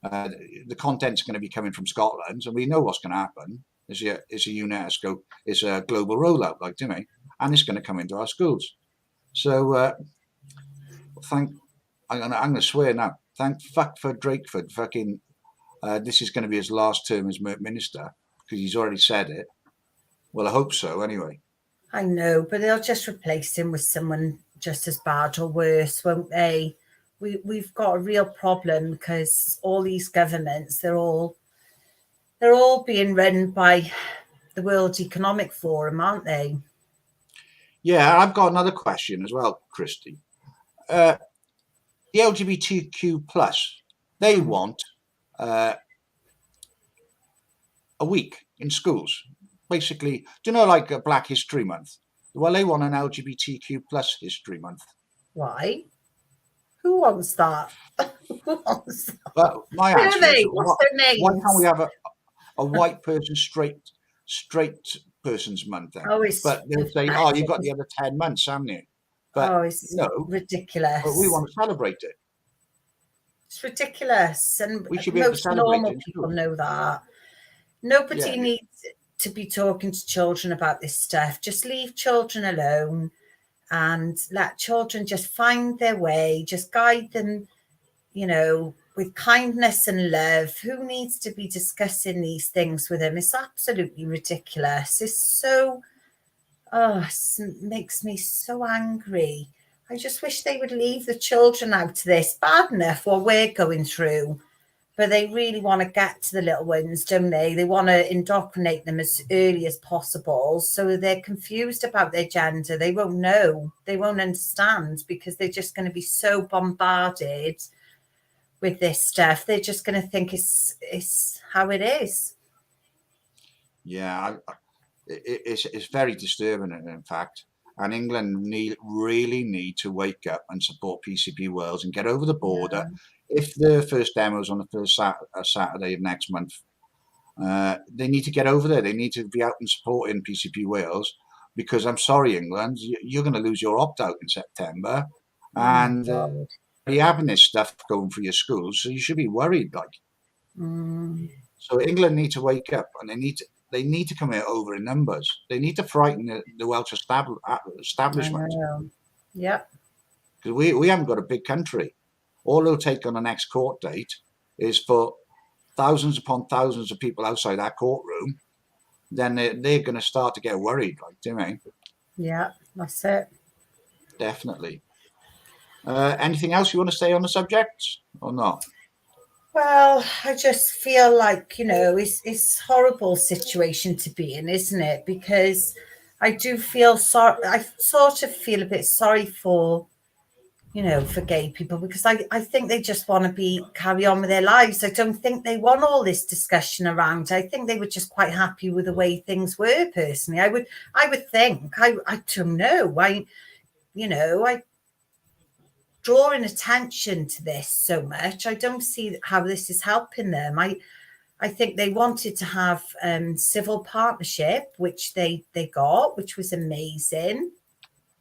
the content's going to be coming from Scotland, and we know what's going to happen. It's a UNESCO, it's a global rollout, like, do you mean? And it's going to come into our schools. So I'm going to swear now. Thank fuck for Drakeford. Fucking, this is going to be his last term as minister because he's already said it. Well, I hope so. Anyway. I know, but they'll just replace him with someone just as bad or worse, won't they? We've got a real problem because all these governments, they're all being run by the World Economic Forum, aren't they? Yeah, I've got another question as well, Christy. The LGBTQ plus, they want a week in schools. Basically, do you know, like a Black History Month? Well, they want an LGBTQ plus History Month. Why? Who wants that? Who wants that? Well, my answer is, what's their name? Why can't we have a white person straight person's month then? But they'll say, "Oh, you've got the other 10 months, haven't you?" But it's ridiculous. But we want to celebrate it. It's ridiculous, and we should be able to celebrate normal people know that. Nobody needs. to be talking to children about this stuff. Just leave children alone and let children just find their way, just guide them, with kindness and love. Who needs to be discussing these things with them? It's absolutely ridiculous. It's so, it makes me so angry. I just wish they would leave the children out of this. Bad enough what we're going through, but they really want to get to the little ones, don't they? They want to indoctrinate them as early as possible, so they're confused about their gender. They won't know. They won't understand because they're just going to be so bombarded with this stuff. They're just going to think it's how it is. Yeah, it's very disturbing, in fact. And England really need to wake up and support PCP Wales and get over the border. If the first demo's on the first Saturday of next month, they need to get over there. They need to be out and supporting PCP Wales, because I'm sorry, England, you're going to lose your opt-out in September. And you're having this stuff going through your schools, so you should be worried. So England need to wake up, and they need to come here over in numbers. They need to frighten the Welsh establishment. Yeah. Because we haven't got a big country. All they'll take on the next court date is for thousands upon thousands of people outside that courtroom. Then they're going to start to get worried, do you mean? Yeah, that's it. Definitely. Anything else you want to say on the subject or not? Well, I just feel like, it's a horrible situation to be in, isn't it? Because I do feel sorry. I sort of feel a bit sorry for gay people, because I think they just want to carry on with their lives. I don't think they want all this discussion around. I think they were just quite happy with the way things were, personally. I would think. I don't know. I drawing attention to this so much, I don't see how this is helping them. I think they wanted to have civil partnership, which they got, which was amazing.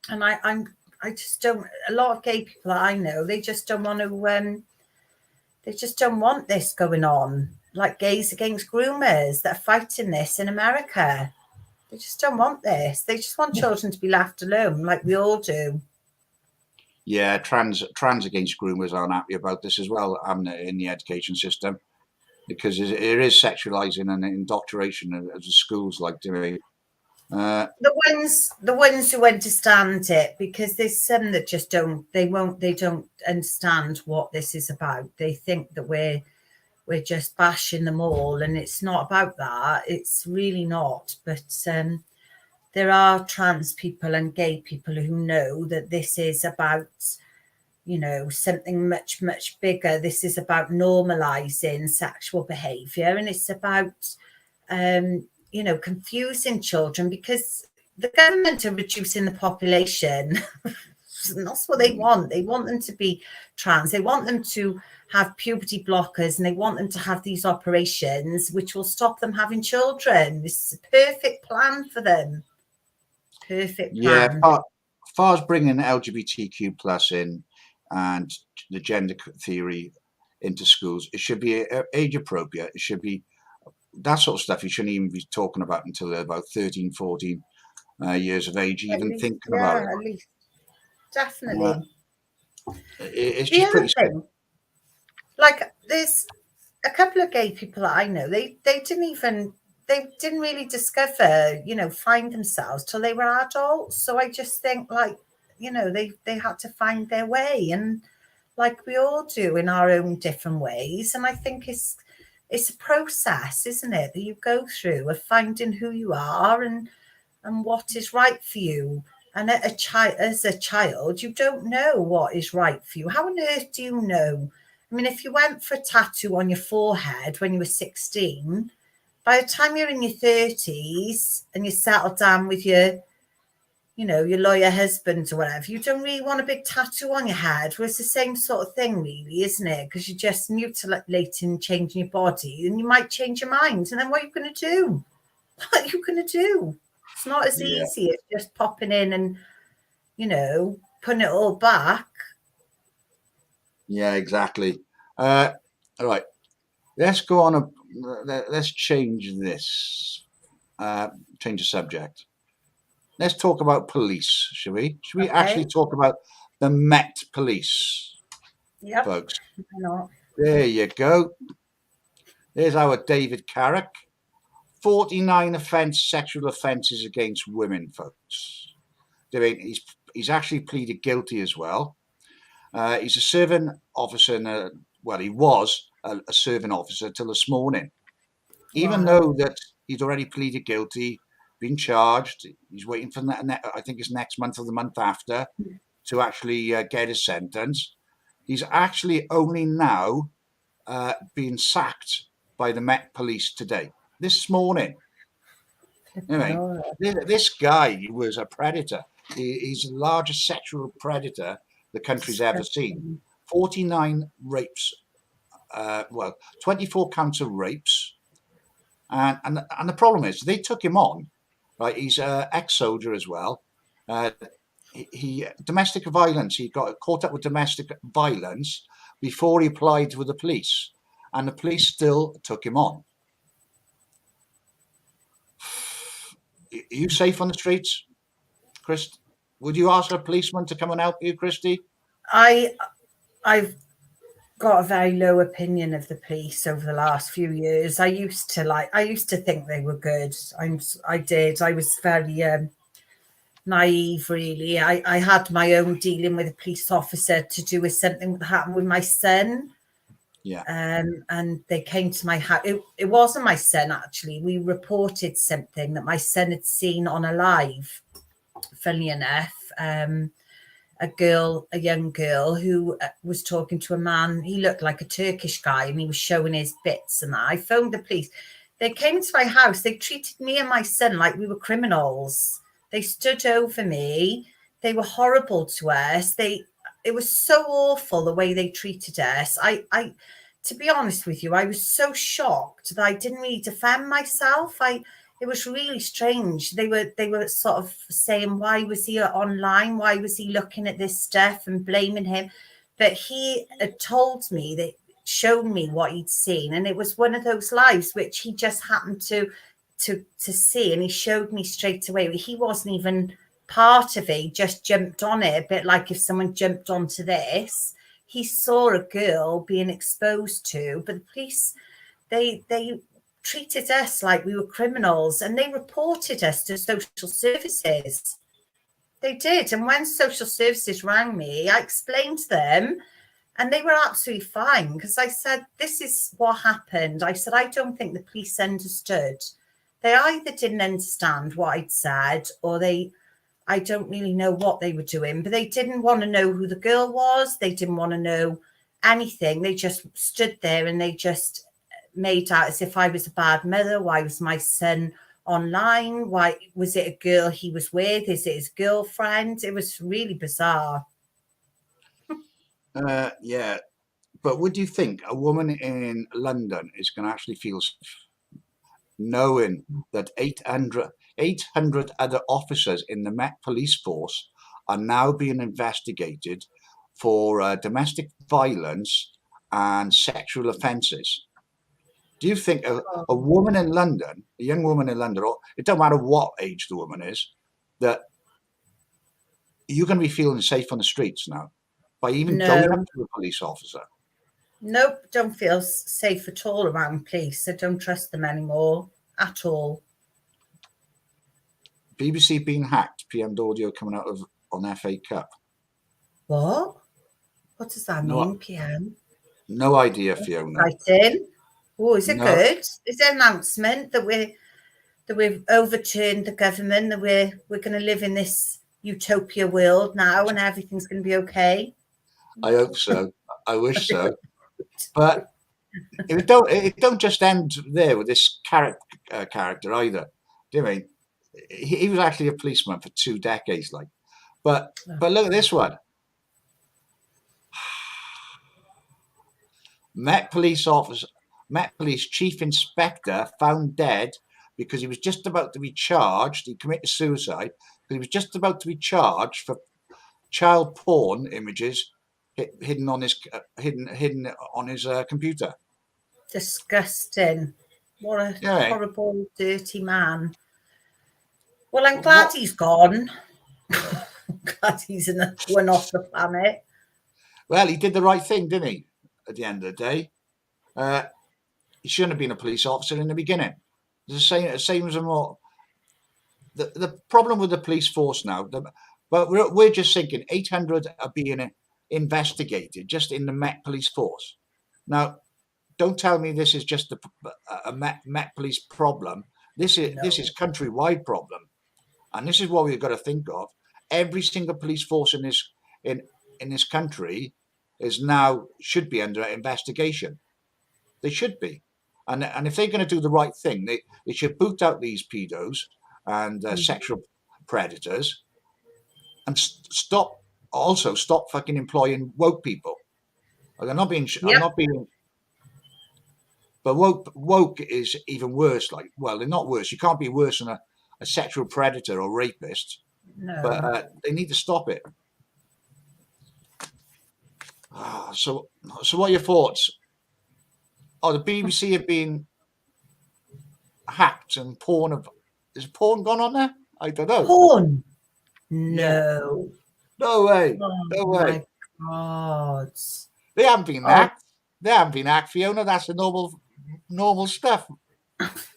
And I just don't. A lot of gay people that I know, they just don't want to. They just don't want this going on, like Gays Against Groomers that are fighting this in America. They just don't want this. They just want children to be left alone, like we all do. Yeah, trans against groomers aren't happy about this as well, in the education system, because it is sexualizing and indoctrination of the schools, doing. The ones who understand it, because there's some that just don't. They don't understand what this is about. They think that we're just bashing them all, and it's not about that. It's really not. But there are trans people and gay people who know that this is about, something much, much bigger. This is about normalizing sexual behavior, and it's about, confusing children, because the government are reducing the population. And that's what they want. They want them to be trans. They want them to have puberty blockers, and they want them to have these operations which will stop them having children. This is a perfect plan for them. Perfect plan. Yeah, far as bringing LGBTQ plus in and the gender theory into schools, it should be age appropriate. It should be that sort of stuff. You shouldn't even be talking about until they're about 13, 14 years of age, even thinking about it. At least. Definitely. It's just pretty simple. Like, there's a couple of gay people that I know, they didn't really discover, find themselves till they were adults. So I just think, they had to find their way, and like we all do in our own different ways. And I think it's a process, isn't it, that you go through of finding who you are and what is right for you. And as a child, you don't know what is right for you. How on earth do you know? I mean, if you went for a tattoo on your forehead when you were 16, by the time you're in your 30s and you settle down with your lawyer husband or whatever, you don't really want a big tattoo on your head. Well, it's the same sort of thing, really, isn't it? Because you're just mutilating, changing your body, and you might change your mind. And then what are you going to do? What are you going to do? It's not as easy as just popping in and, putting it all back. Yeah, exactly. All right. Let's go on. Let's change this. change the subject. Let's talk about police, shall we? Should we Okay. actually talk about the Met Police, Yep. folks? Why not? There you go. There's our David Carrick. 49 sexual offences against women, folks. I mean, he's actually pleaded guilty as well. He's a serving officer, he was a serving officer till this morning. Even though that he'd already pleaded guilty, been charged, he's waiting for I think it's next month or the month after to actually get his sentence. He's actually only now being sacked by the Met Police today, this morning. Anyway, this guy was a predator. He's the largest sexual predator the country's ever seen. 49 rapes, 24 counts of rapes. And the problem is they took him on, right? He's an ex-soldier as well. He domestic violence. He got caught up with domestic violence before he applied with the police, and the police still took him on. Are you safe on the streets, Chris? Would you ask a policeman to come and help you, Christy? I've got a very low opinion of the police over the last few years. I used to think they were good. I did. I was very naive, really. I had my own dealing with a police officer to do with something that happened with my son. Yeah. And they came to my house. It wasn't my son, actually. We reported something that my son had seen on a live. Funny enough, a young girl who was talking to a man. He looked like a Turkish guy, and he was showing his bits and that. I phoned the police. They came to my house. They treated me and my son like we were criminals. They stood over me. They were horrible to us. It was so awful the way they treated us. To be honest with you, I was so shocked that I didn't really defend myself. It was really strange. They were sort of saying, why was he online? Why was he looking at this stuff and blaming him? But he had told me, that showed me what he'd seen, and it was one of those lives which he just happened to see, and he showed me straight away. He wasn't even part of it. He just jumped on it, a bit like if someone jumped onto this. He saw a girl being exposed to, but the police, they treated us like we were criminals, and they reported us to social services. They did. And when social services rang me, I explained to them, and they were absolutely fine, because I said, this is what happened. I said, I don't think the police understood. They either didn't understand what I'd said, or I don't really know what they were doing, but they didn't want to know who the girl was. They didn't want to know anything. They just stood there and they just made out as if I was a bad mother. Why was my son online? Why was it a girl he was with? Is it his girlfriend? It was really bizarre. Yeah, but would you think a woman in London is going to actually feel safe, knowing that 800 other officers in the Met Police Force are now being investigated for domestic violence and sexual offences? Do you think a woman in London, a young woman in London, or it don't matter what age the woman is, that you're going to be feeling safe on the streets now by even going up to a police officer? Nope, don't feel safe at all around police. I don't trust them anymore at all. BBC being hacked, PM'd audio coming out of on FA Cup. What? What does that mean, PM? No idea, Fiona. Exciting. Oh, is it good? Is there an announcement that we've overturned the government, that we're going to live in this utopia world now and everything's going to be okay? I hope so. I wish so. But it don't just end there with this character either. Do you mean he was actually a policeman for 2 decades, like? But look at this one. Met Police Chief Inspector found dead because he was just about to be charged. He committed suicide because he was just about to be charged for child porn images hidden on his computer. Disgusting! What a horrible, dirty man. Well, I'm glad he's gone. Glad he's one off the planet. Well, he did the right thing, didn't he? At the end of the day, he shouldn't have been a police officer in the beginning. It's the same as more. The problem with the police force now, but we're just thinking 800 are being investigated just in the Met Police Force. Now, don't tell me this is just a Met Police problem. This is countrywide problem, and this is what we've got to think of. Every single police force in this country should be under investigation. They should be, and if they're going to do the right thing, they should boot out these pedos and sexual predators, and stop fucking employing woke people. Like, I'm not being. But woke is even worse. Like, well, they're not worse. You can't be worse than a sexual predator or rapist. No. But they need to stop it. So what are your thoughts? Oh, the BBC have been hacked and is porn gone on there? I don't know. Porn? No. No way. Oh, No way. My God. They haven't been hacked. They haven't been hacked, Fiona. That's the normal stuff.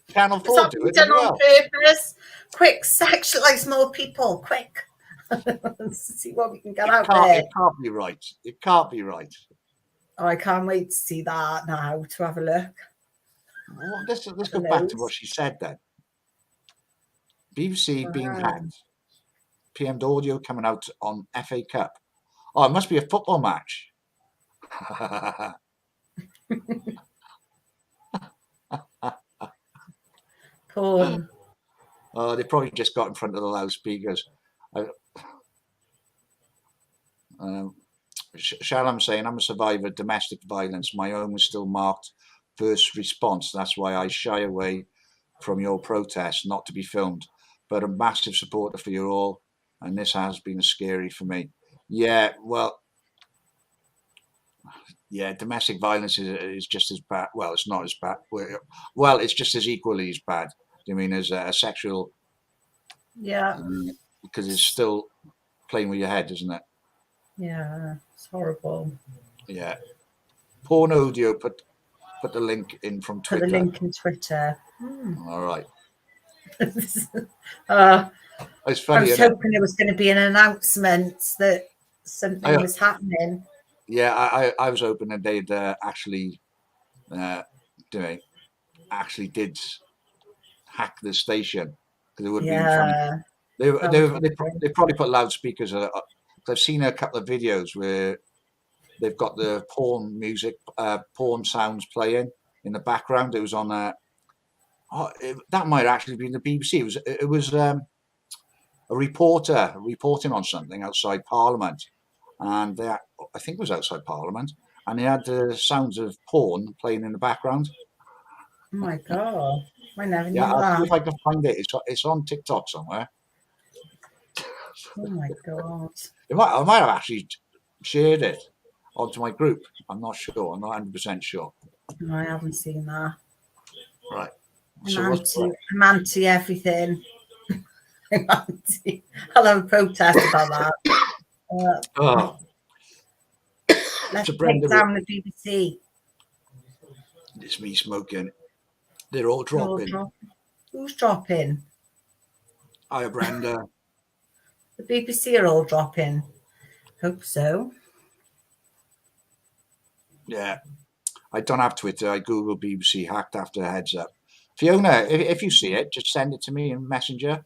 Can't afford to do it as well. On purpose. Quick, sexualize more people. Quick. Let's see what we can get out there. It can't be right. It can't be right. Oh, I can't wait to see that now, to have a look. Well, let's go back to what she said then. BBC being hacked. PM'd audio coming out on FA Cup. Oh, it must be a football match. Porn. Oh, they probably just got in front of the loudspeakers. Shalom saying, I'm a survivor of domestic violence. My own was still marked first response. That's why I shy away from your protest, not to be filmed. But a massive supporter for you all. And this has been scary for me. Yeah, well, yeah, domestic violence is just as bad. Well, it's not as bad. Well, it's just as equally as bad. I mean, as a sexual. Yeah. Because it's still playing with your head, isn't it? Yeah, it's horrible. Yeah. Porn audio, put the link in from Twitter. Put the link in Twitter. All right. It's funny. I was hoping there was going to be an announcement that something was happening. Yeah, I was hoping that they'd actually did hack the station, because it would have been funny. They probably put loudspeakers. I've seen a couple of videos where they've got the porn music, porn sounds playing in the background. It was on that might actually be in the BBC. It was a reporter reporting on something outside Parliament, and I think it was outside Parliament, and they had the sounds of porn playing in the background. Oh my God! I never knew I'll that. see if I can find it. It's on TikTok somewhere. Oh my God! I might have actually shared it onto my group. I'm not sure. I'm not 100% sure. No, I haven't seen that. Right. I'm anti everything. I'm anti. I'll have a protest about that. Let's take down the BBC. It's me smoking. They're all dropping. Who's dropping? Hiya, Brenda. The BBC are all dropping. Hope so. Yeah. I don't have Twitter. I Google BBC hacked after a heads up. Fiona, if you see it, just send it to me in Messenger.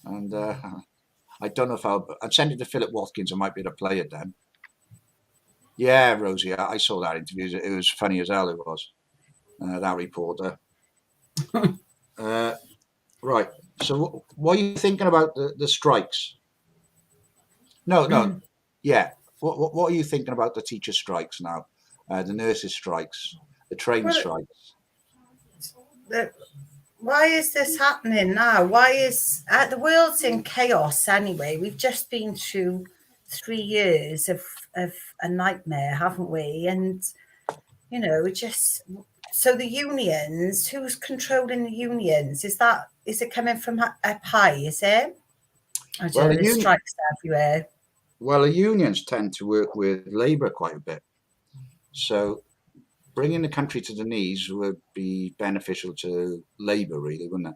And I don't know if I'd send it to Philip Watkins. I might be able to play it then. Yeah, Rosie, I saw that interview. It was funny as hell, it was. That reporter. Right. So what are you thinking about the strikes? No. Yeah. What are you thinking about the teacher strikes now? The nurses strikes, the train strikes. Why is this happening now? Why is the world's in chaos anyway? We've just been through 3 years of a nightmare, haven't we? And just So the unions, who's controlling the unions? Is it coming from up high? Is it? I don't know. There's strikes everywhere. Well, the unions tend to work with Labour quite a bit. So bringing the country to the knees would be beneficial to Labour, really, wouldn't it?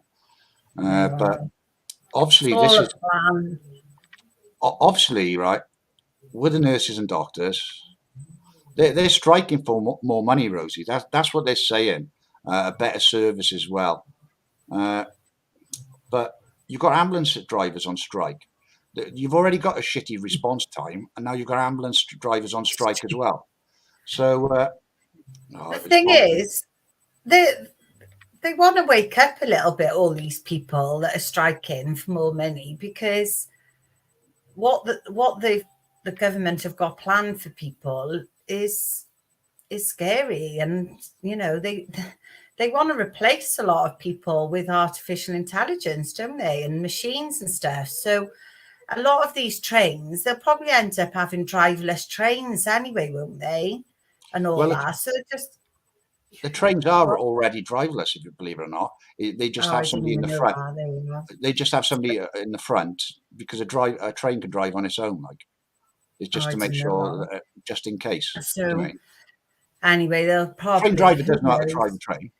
But obviously, obviously, right, with the nurses and doctors, they're striking for more money, Rosie. That's what they're saying. A better service as well. But you've got ambulance drivers on strike. You've already got a shitty response time, and now you've got ambulance drivers on strike as well. So the thing is, they want to wake up a little bit, all these people that are striking for more money, because what the government have got planned for people is scary. And they want to replace a lot of people with artificial intelligence, don't they, and machines and stuff. So a lot of these trains, they'll probably end up having driverless trains anyway, won't they? And all that. So just the trains are already driverless, if you believe it or not. They just have somebody in the front. They just have somebody in the front, because a train can drive on its own. Like, it's just to make sure, just in case. So anyway, they'll probably. Train driver doesn't know how to drive a train.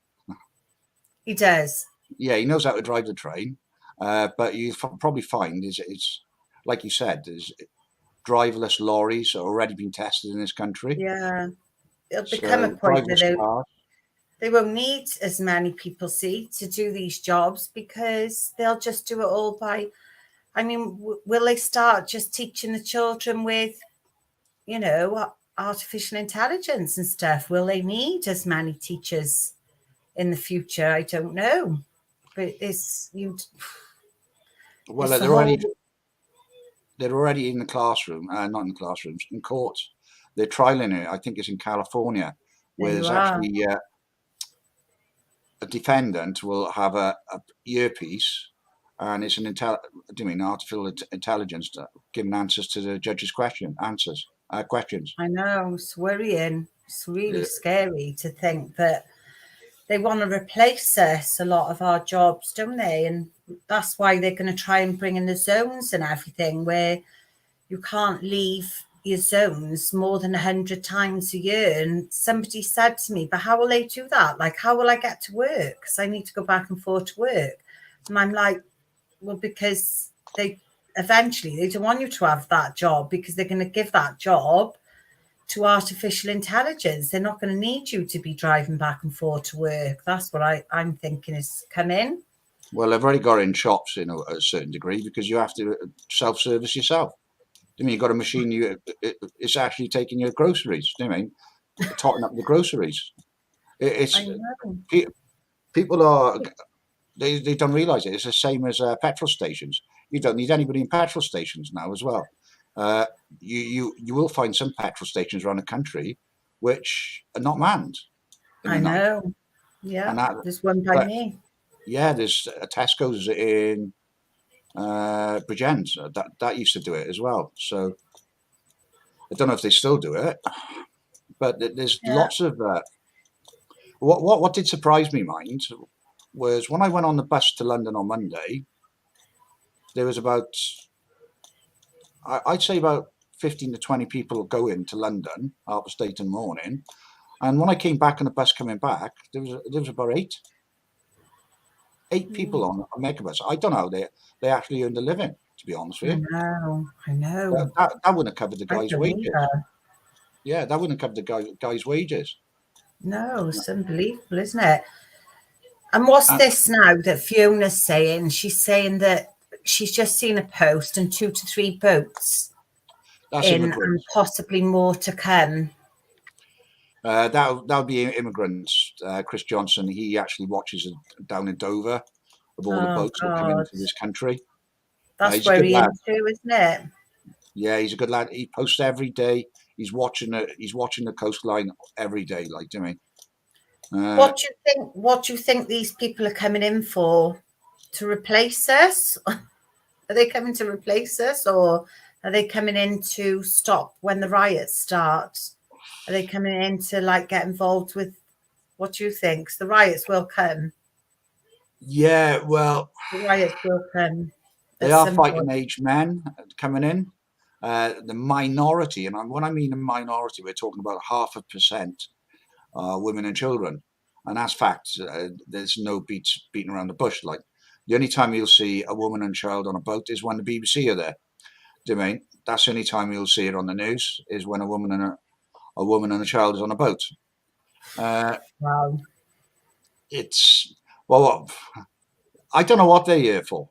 He does. Yeah, he knows how to drive the train. But you probably find it's like you said, there's driverless lorries are already been tested in this country. Yeah, it'll become a point that they won't need as many people, to do these jobs, because they'll just do it all by. I mean, will they start just teaching the children with, artificial intelligence and stuff? Will they need as many teachers in the future? I don't know, but they're already in the classroom, not in the classrooms, in courts. They're trialing it. I think it's in California, where there's actually a defendant will have a earpiece, and it's an artificial intelligence giving answers to the judge's questions. I know, it's worrying. It's really scary to think that they want to replace us, a lot of our jobs, don't they? And that's why they're going to try and bring in the zones and everything, where you can't leave your zones more than 100 times a year. And somebody said to me, but how will they do that? Like, how will I get to work? Because I need to go back and forth to work. And I'm like, well, because they don't want you to have that job, because they're going to give that job to artificial intelligence. They're not going to need you to be driving back and forth to work. That's what I'm thinking is coming. Well, they've already got it in shops, a certain degree, because you have to self-service yourself. You've got a machine. It's actually taking your groceries. Totting up the groceries. People are. They don't realise it. It's the same as petrol stations. You don't need anybody in petrol stations now as well. You will find some petrol stations around the country which are not manned. I know. Yeah, there's one by me. Yeah, there's a Tesco's in Bridgend that used to do it as well. So I don't know if they still do it, but there's lots of what did surprise me, mind, was when I went on the bus to London on Monday, there was I'd say about 15 to 20 people going to London, Harbour State in the morning, and when I came back on the bus coming back, there was about eight people on a megabus. I don't know how they actually earned a living, to be honest with you. I know. That wouldn't have covered the guy's wages. Yeah, that wouldn't have covered the guy's wages. No, it's unbelievable, isn't it? And what's this now that Fiona's saying? She's saying that she's just seen a post and 2 to 3 boats and possibly more to come. That'll be immigrants. Chris Johnson, he actually watches down in Dover of all the boats that come into this country. That's where he is too, isn't it? Yeah, he's a good lad. He posts every day. He's watching the coastline every day, like, do you mean? What do you think these people are coming in for? To replace us? Are they coming to replace us, or are they coming in to stop when the riots start? Are they coming in to get involved with What do you think? The riots will come. Yeah, well, The riots will come. they are fighting age men coming in. The minority, and when I mean a minority, we're talking about 0.5% women and children, and that's fact. There's no beating around the bush. Like, the only time you'll see a woman and child on a boat is when the BBC are there. Do you mean that's the only time you'll see it on the news is when a woman and a child is on a boat. Wow. It's well, I don't know what they're here for.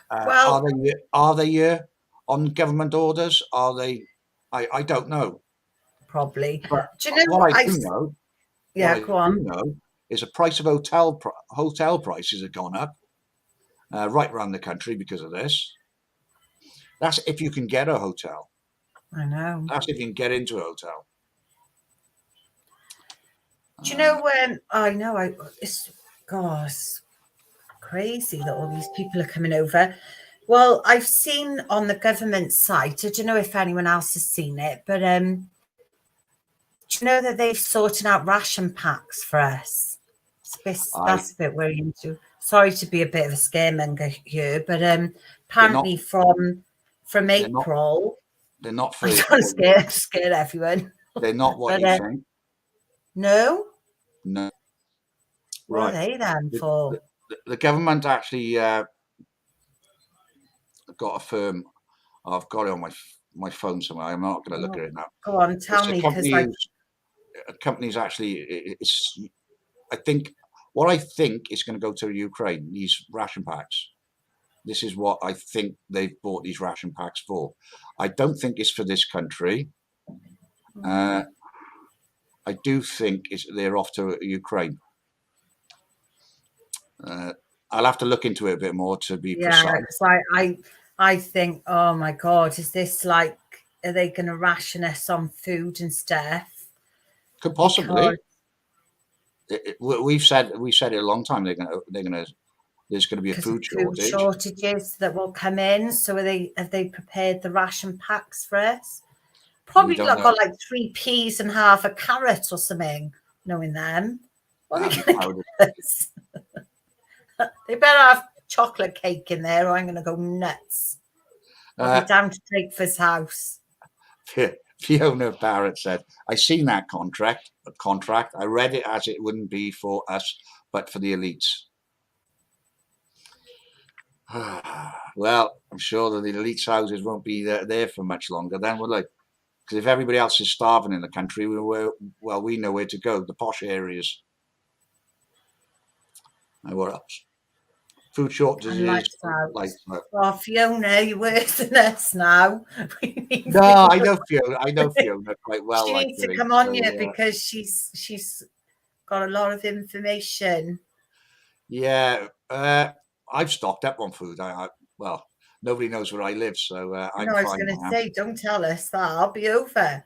Well, are they here on government orders? Are they? I don't know. Probably. But Do you know what I do know? Yeah, what go I on. do know is the price of hotel prices have gone up right around the country because of this. That's if you can get a hotel. I know. That's if you can get into a hotel. Do you know when I know it's crazy that all these people are coming over. Well, I've seen on the government site, I don't know if anyone else has seen it, but do you know that they've sorted out ration packs for us? That's a bit worrying too. Sorry to be a bit of a scaremonger here, but apparently from April, they're not I free. don't want to scare everyone. They're not what you think. No? No. What are they then for? The government actually got a firm. I've got it on my phone somewhere. I'm not going to look at it now. Go on, tell me, because companies actually. I think is going to go to Ukraine. These ration packs. This is what I think they've bought these ration packs for. I don't think it's for this country. I do think they're off to Ukraine. I'll have to look into it a bit more to be precise. Yeah, because I think, oh my God, is this like, are they going to ration us on food and stuff? Could possibly. We've said it a long time. There's going to be a food shortage. Shortages that will come in. So have they prepared the ration packs for us? Probably got like 3 peas and half a carrot or something. Knowing them, what are they going to give us? They better have chocolate cake in there, or I'm going to go nuts. I'll be down to Drakeford's house. Fiona Barrett said, "I seen that contract. I read it as it wouldn't be for us, but for the elites." Well, I'm sure that the elites' houses won't be there for much longer. Then, will they? Because if everybody else is starving in the country, we know where to go. The posh areas. And what else? Food shortages. Oh, Fiona, you're worse than us now. No, I know Fiona quite well. She needs to come on here because she's got a lot of information. Yeah, I've stocked up on food. Nobody knows where I live, so I'm fine. I was going to say, don't tell us that. I'll be over.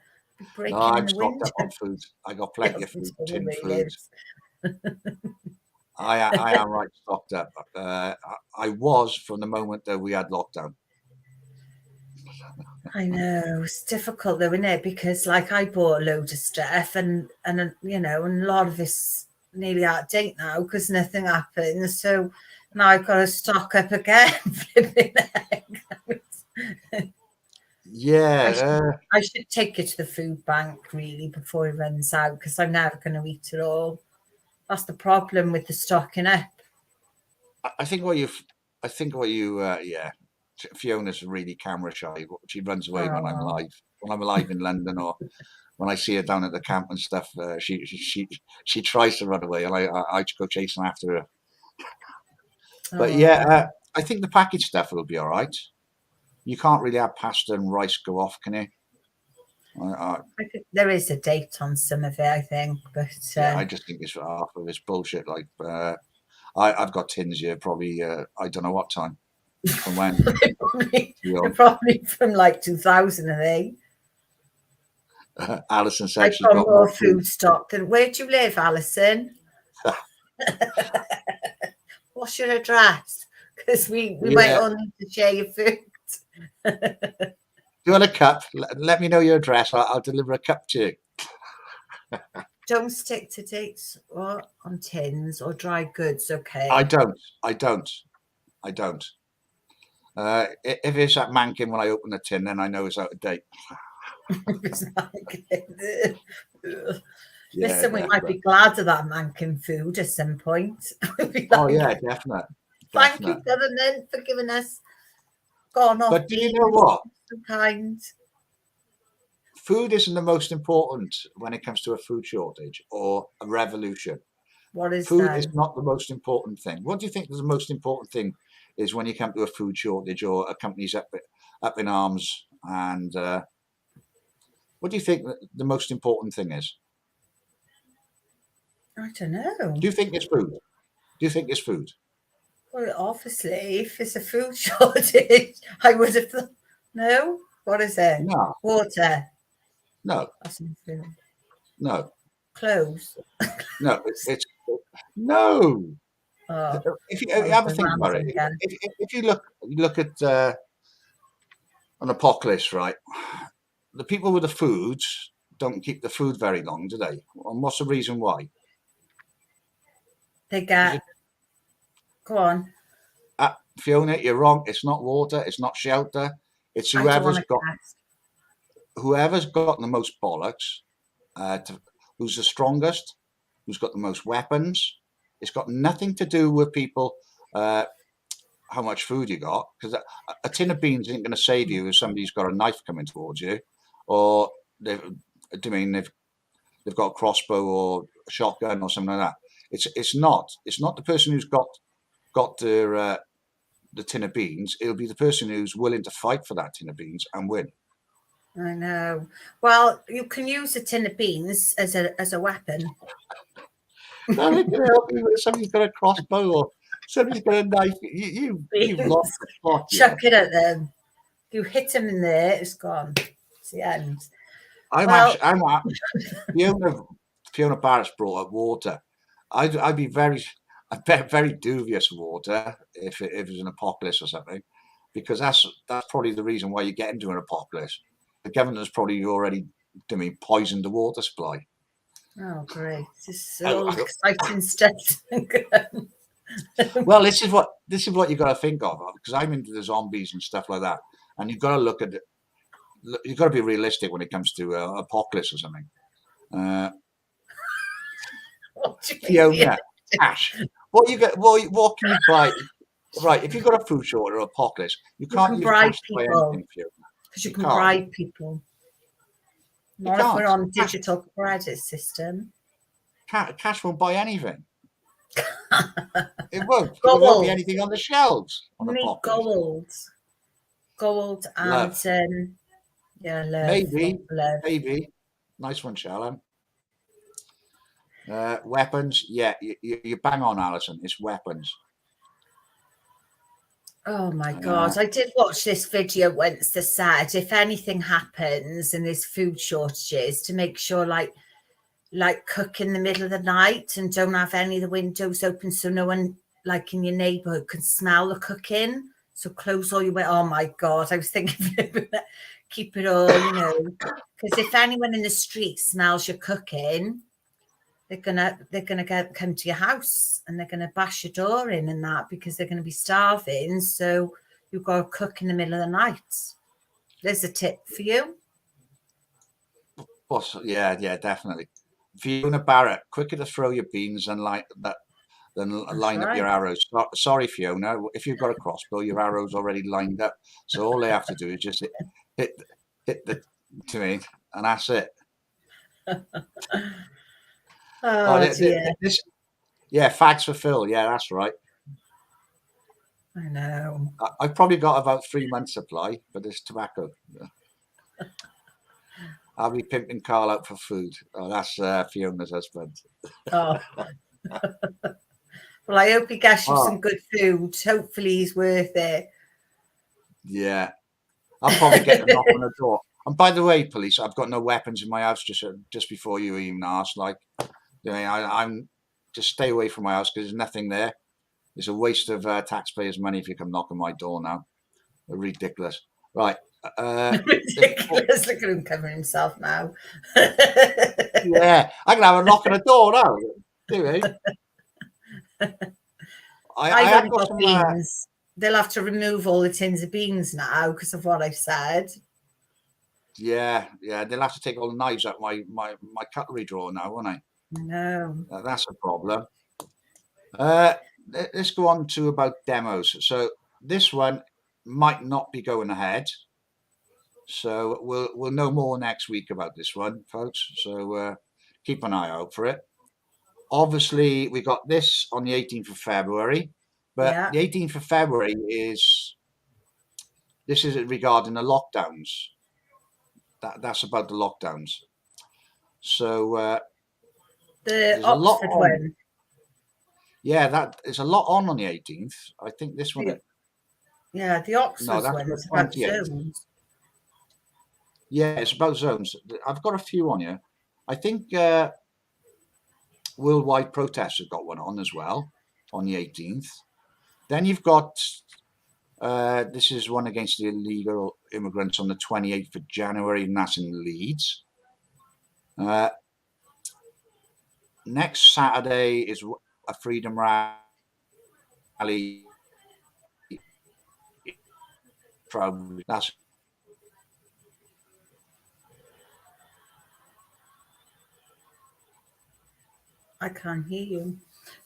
No, I'm stocked up on food. I got plenty of food, tinned food. I am right stocked up. I was from the moment that we had lockdown. I know it's difficult though, isn't it? Because like I bought a load of stuff, and and a lot of it's nearly out of date now because nothing happened. So now I've got to stock up again. Yeah, I should take it to the food bank really before it runs out because I'm never going to eat it all. That's the problem with the stocking up. I think Fiona's really camera shy. She runs away when I'm live. When I'm live in London, or when I see her down at the camp and stuff, she tries to run away, and I just go chasing after her. But I think the packaged stuff will be all right. You can't really have pasta and rice go off, can you? I think there is a date on some of it, I think, but I just think it's half of it's bullshit. Like I've got tins here, probably I don't know what time. From when? they're probably from like 2000, are they? Alison said she's got more food stock than. Where do you live, Alison? What's your address? Because we might all need to share your food. Do you want a cup? Let me know your address. I'll deliver a cup to you. don't stick to dates or on tins or dry goods. Okay. I don't. If it's that mankin when I open the tin, then I know it's out of date. Listen, we might be glad of that mankin food at some point. Oh yeah, definitely. Thank you, government, for giving us gone off. But do you know what? Kind. Food isn't the most important when it comes to a food shortage or a revolution. What is food that? is not the most important thing. What do you think the most important thing is when you come to a food shortage or a company's up in arms? And what do you think the most important thing is? I don't know. Do you think it's food? Do you think it's food? Well, obviously, if it's a food shortage, I would have thought. No? What is it? No. Water? No. That's not food. No. Clothes? No. It's no. Oh, if you have a think about it, if you look at an apocalypse, right? The people with the food don't keep the food very long, do they? And what's the reason why? They get. Go on. Fiona, you're wrong. It's not water. It's not shelter. It's whoever's got the most bollocks, who's the strongest, who's got the most weapons. It's got nothing to do with people, how much food you got, because a tin of beans isn't going to save you if somebody's got a knife coming towards you, or they've got a crossbow or a shotgun or something like that. It's not the person who's got the tin of beans. It'll be the person who's willing to fight for that tin of beans and win. I know. Well, you can use a tin of beans as a weapon. No, they can help you if somebody's got a crossbow or somebody's got a knife. You've lost the plot. Chuck it at them. You hit them in there, it's gone. It's the end. Fiona Barrett's brought up water. I'd be very dubious of water if it was an apocalypse or something, because that's probably the reason why you get into an apocalypse. The government's probably already poisoned the water supply. Oh, great! This is all exciting stuff. Well, this is what you got to think of, because I'm into the zombies and stuff like that, and you've got to look at it. You've got to be realistic when it comes to apocalypse or something. Fiona, cash. What you get? What can you buy? Right, if you've got a food shortage or apocalypse, you can't use bribe cash to buy people. anything, Fiona. Because you can bribe people. Not if we're on digital credit system. Cash won't buy anything. It won't. There won't be anything on the shelves. Gold and love. Maybe. Nice one, Charlotte. Weapons, yeah, you bang on, Alison. It's weapons. Oh my God. I did watch this video once that said if anything happens and there's food shortages, to make sure like cook in the middle of the night and don't have any of the windows open so no one like in your neighborhood can smell the cooking. So close all your way. Oh my God. I was thinking keep it all, because if anyone in the street smells your cooking, they're gonna come to your house and they're gonna bash your door in and that, because they're gonna be starving. So you've got to cook in the middle of the night. There's a tip for you. Yeah, definitely. Fiona Barrett, quicker to throw your beans than line up your arrows. Sorry, Fiona. If you've got a crossbow, your arrow's already lined up. So all they have to do is just hit the to me, and that's it. Facts for Phil. Yeah, that's right. I know. I've probably got about 3 months' supply, but there's tobacco. I'll be pimping Carl out for food. Oh, that's Fiona's husband. Oh. Well, I hope he gets you some good food. Hopefully he's worth it. Yeah. I'll probably get a knock on the door. And by the way, police, I've got no weapons in my house, just before you even asked. I'm just stay away from my house because there's nothing there. It's a waste of taxpayers' money if you come knock on my door now. Ridiculous. Right. Ridiculous. Look at him covering himself now. Yeah, I can have a knock on the door now. Anyway, I I've have only got got some. beans. They'll have to remove all the tins of beans now because of what I've said. Yeah, they'll have to take all the knives out my cutlery drawer now, won't I? No. That's a problem. Let's go on to about demos. So this one might not be going ahead. So we'll know more next week about this one, folks. So keep an eye out for it. Obviously, we got this on the 18th of February, but Yeah. the 18th of February is regarding the lockdowns. That's about the lockdowns. So the Oxford one. Yeah, that is a lot on the 18th. I think this one. Yeah, the Oxford that's one's the about 28th. zones. Yeah, it's about zones. I've got a few on here. I think worldwide protests have got one on as well on the 18th. Then you've got this is one against the illegal immigrants on the 28th of January, and that's in Leeds. Next Saturday is a freedom rally. That's I can't hear you.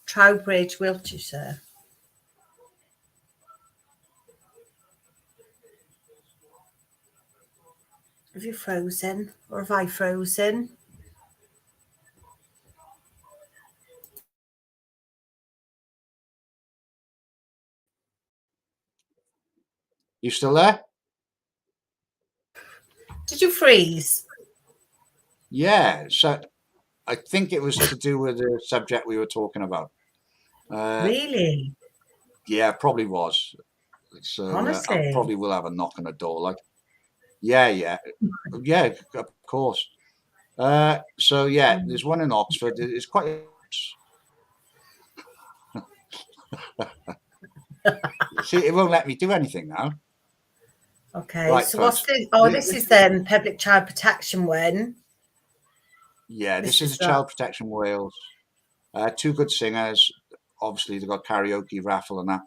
Trowbridge, Wiltshire. Have you frozen, or have I frozen? You still there? Did you freeze? Yeah. So I think it was to do with the subject we were talking about. Really? Yeah, probably was. So Honestly? I probably will have a knock on the door. Like, yeah, of course. So yeah, there's one in Oxford. It's quite. See, it won't let me do anything now. Okay, right, so folks. what's this? Oh, this is then public child protection one. Yeah, this is Child Protection Wales. Two good singers. Obviously, they've got karaoke raffle and that.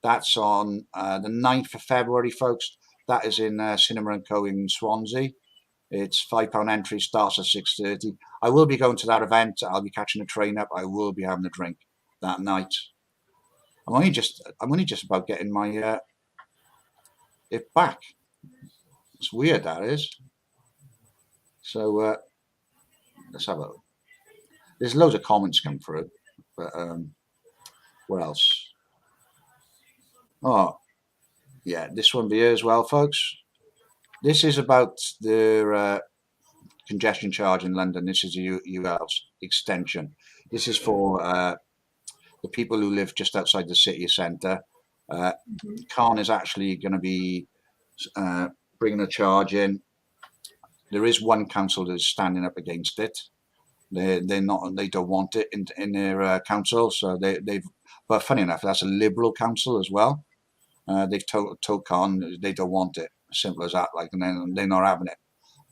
That's on the 9th of February, folks. That is in Cinema and Co in Swansea. It's £5 entry, starts at 6:30. I will be going to that event. I'll be catching a train up. I will be having a drink that night. I'm only just about getting my it back. It's weird, that is. So let's have a look. There's loads of comments come through, but what else? Oh, yeah, this one here as well, folks. This is about the congestion charge in London. This is a UL's extension. This is for the people who live just outside the city centre. Khan is actually going to be bringing a charge in. There is one council that is standing up against it. They don't want it in their council. So but funny enough, that's a Liberal council as well. They've told Khan they don't want it. Simple as that. Like, and then they're not having it.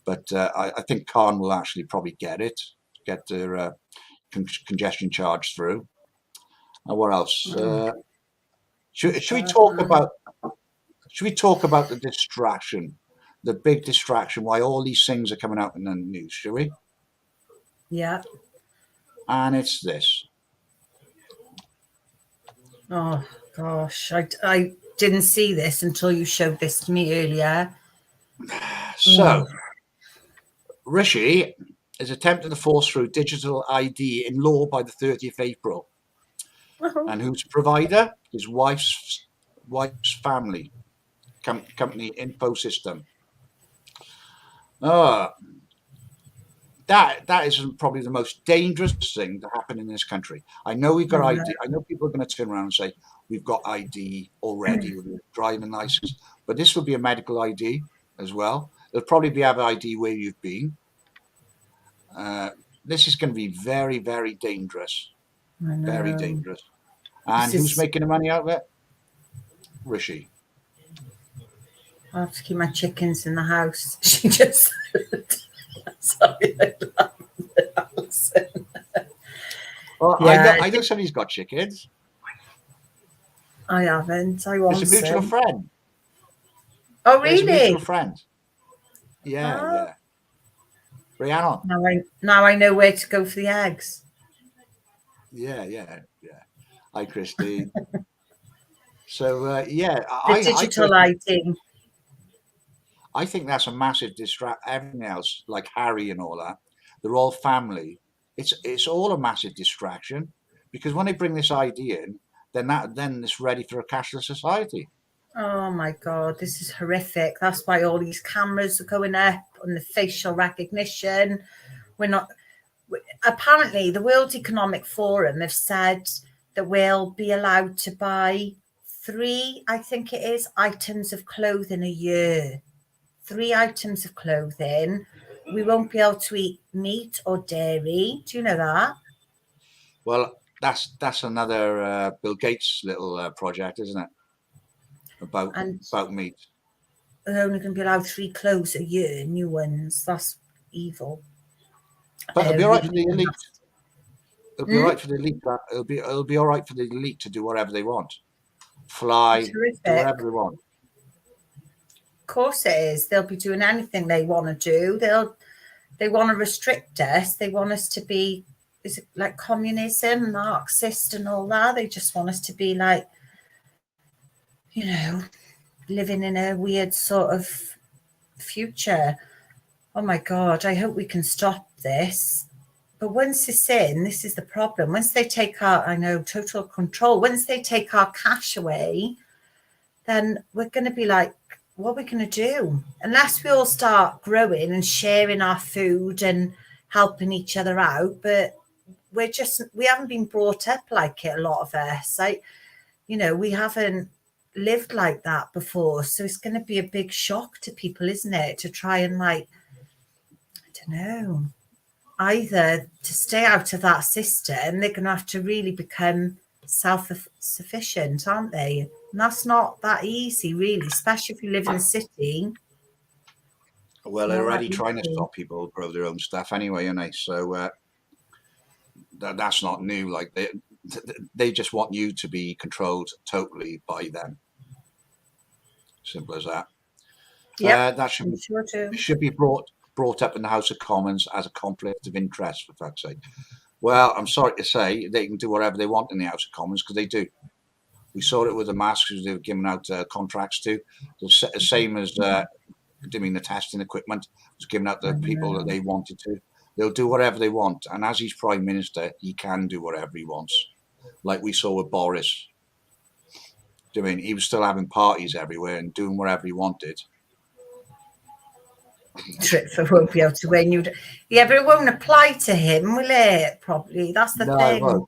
But I think Khan will actually probably get their congestion charge through. What else? Should we talk about? Should we talk about the distraction, the big distraction? Why all these things are coming out in the news? Shall we? Yeah. And it's this. Oh gosh, I didn't see this until you showed this to me earlier. So, Rishi is attempting to force through digital ID in law by the 30th of April. And whose provider? His wife's family company, Infosystem. That is probably the most dangerous thing to happen in this country. I know we've got ID. I know people are going to turn around and say we've got ID already with a driving license, but this would be a medical ID as well. It'll probably have ID where you've been. This is going to be very, very dangerous. Very dangerous. And who's making the money out of it? Rishi. I have to keep my chickens in the house. She just sorry. person. Well, Yeah. I know somebody's got chickens. I haven't. I want It's a mutual some. friend. Oh, There's a really? mutual friend. Yeah, Oh. yeah. Rhiannon. Now I know where to go for the eggs. Yeah. Hi, Christy. So yeah, The digital lighting. I think that's a massive distract. Everything else, like Harry and all that, they're all family. It's all a massive distraction because when they bring this idea in, then it's ready for a cashless society. Oh my God, this is horrific. That's why all these cameras are going up on the facial recognition. Apparently, the World Economic Forum have said that we'll be allowed to buy 3, I think it is, items of clothing a year. 3 items of clothing. We won't be able to eat meat or dairy. Do you know that? Well, that's another Bill Gates little project, isn't it? About meat. They're only going to be allowed 3 clothes a year, new ones. That's evil. But it'll be all right for the elite. It'll be all right for the elite. It'll be all right for the elite to do whatever they want. Fly, do whatever they want. Of course it is. They'll be doing anything they want to do. They want to restrict us. They want us to be, is it like communism, Marxist and all that? They just want us to be like, you know, living in a weird sort of future. Oh my God, I hope we can stop this. But once it's in, this is the problem. Once they take total control. Once they take our cash away, then we're going to be like, what are we going to do? Unless we all start growing and sharing our food and helping each other out. But we haven't been brought up like it, a lot of us. We haven't lived like that before. So it's going to be a big shock to people, isn't it? To try and I don't know, either to stay out of that system, they're going to have to really become self-sufficient, aren't they? And that's not that easy, really, especially if you live in a city. Well, they're already trying to stop people grow their own stuff anyway, aren't they? So that's not new. Like they just want you to be controlled totally by them. Simple as that. Yeah, that should be brought up in the House of Commons as a conflict of interest, for fuck's sake. Well, I'm sorry to say they can do whatever they want in the House of Commons because they do. We saw it with the masks they were giving out contracts to. The same as doing the testing equipment was giving out the people that they wanted to. They'll do whatever they want. And as he's Prime Minister, he can do whatever he wants. Like we saw with Boris. He was still having parties everywhere and doing whatever he wanted. Tripper won't be able to win. Yeah, but it won't apply to him, will it? Probably. That's the thing.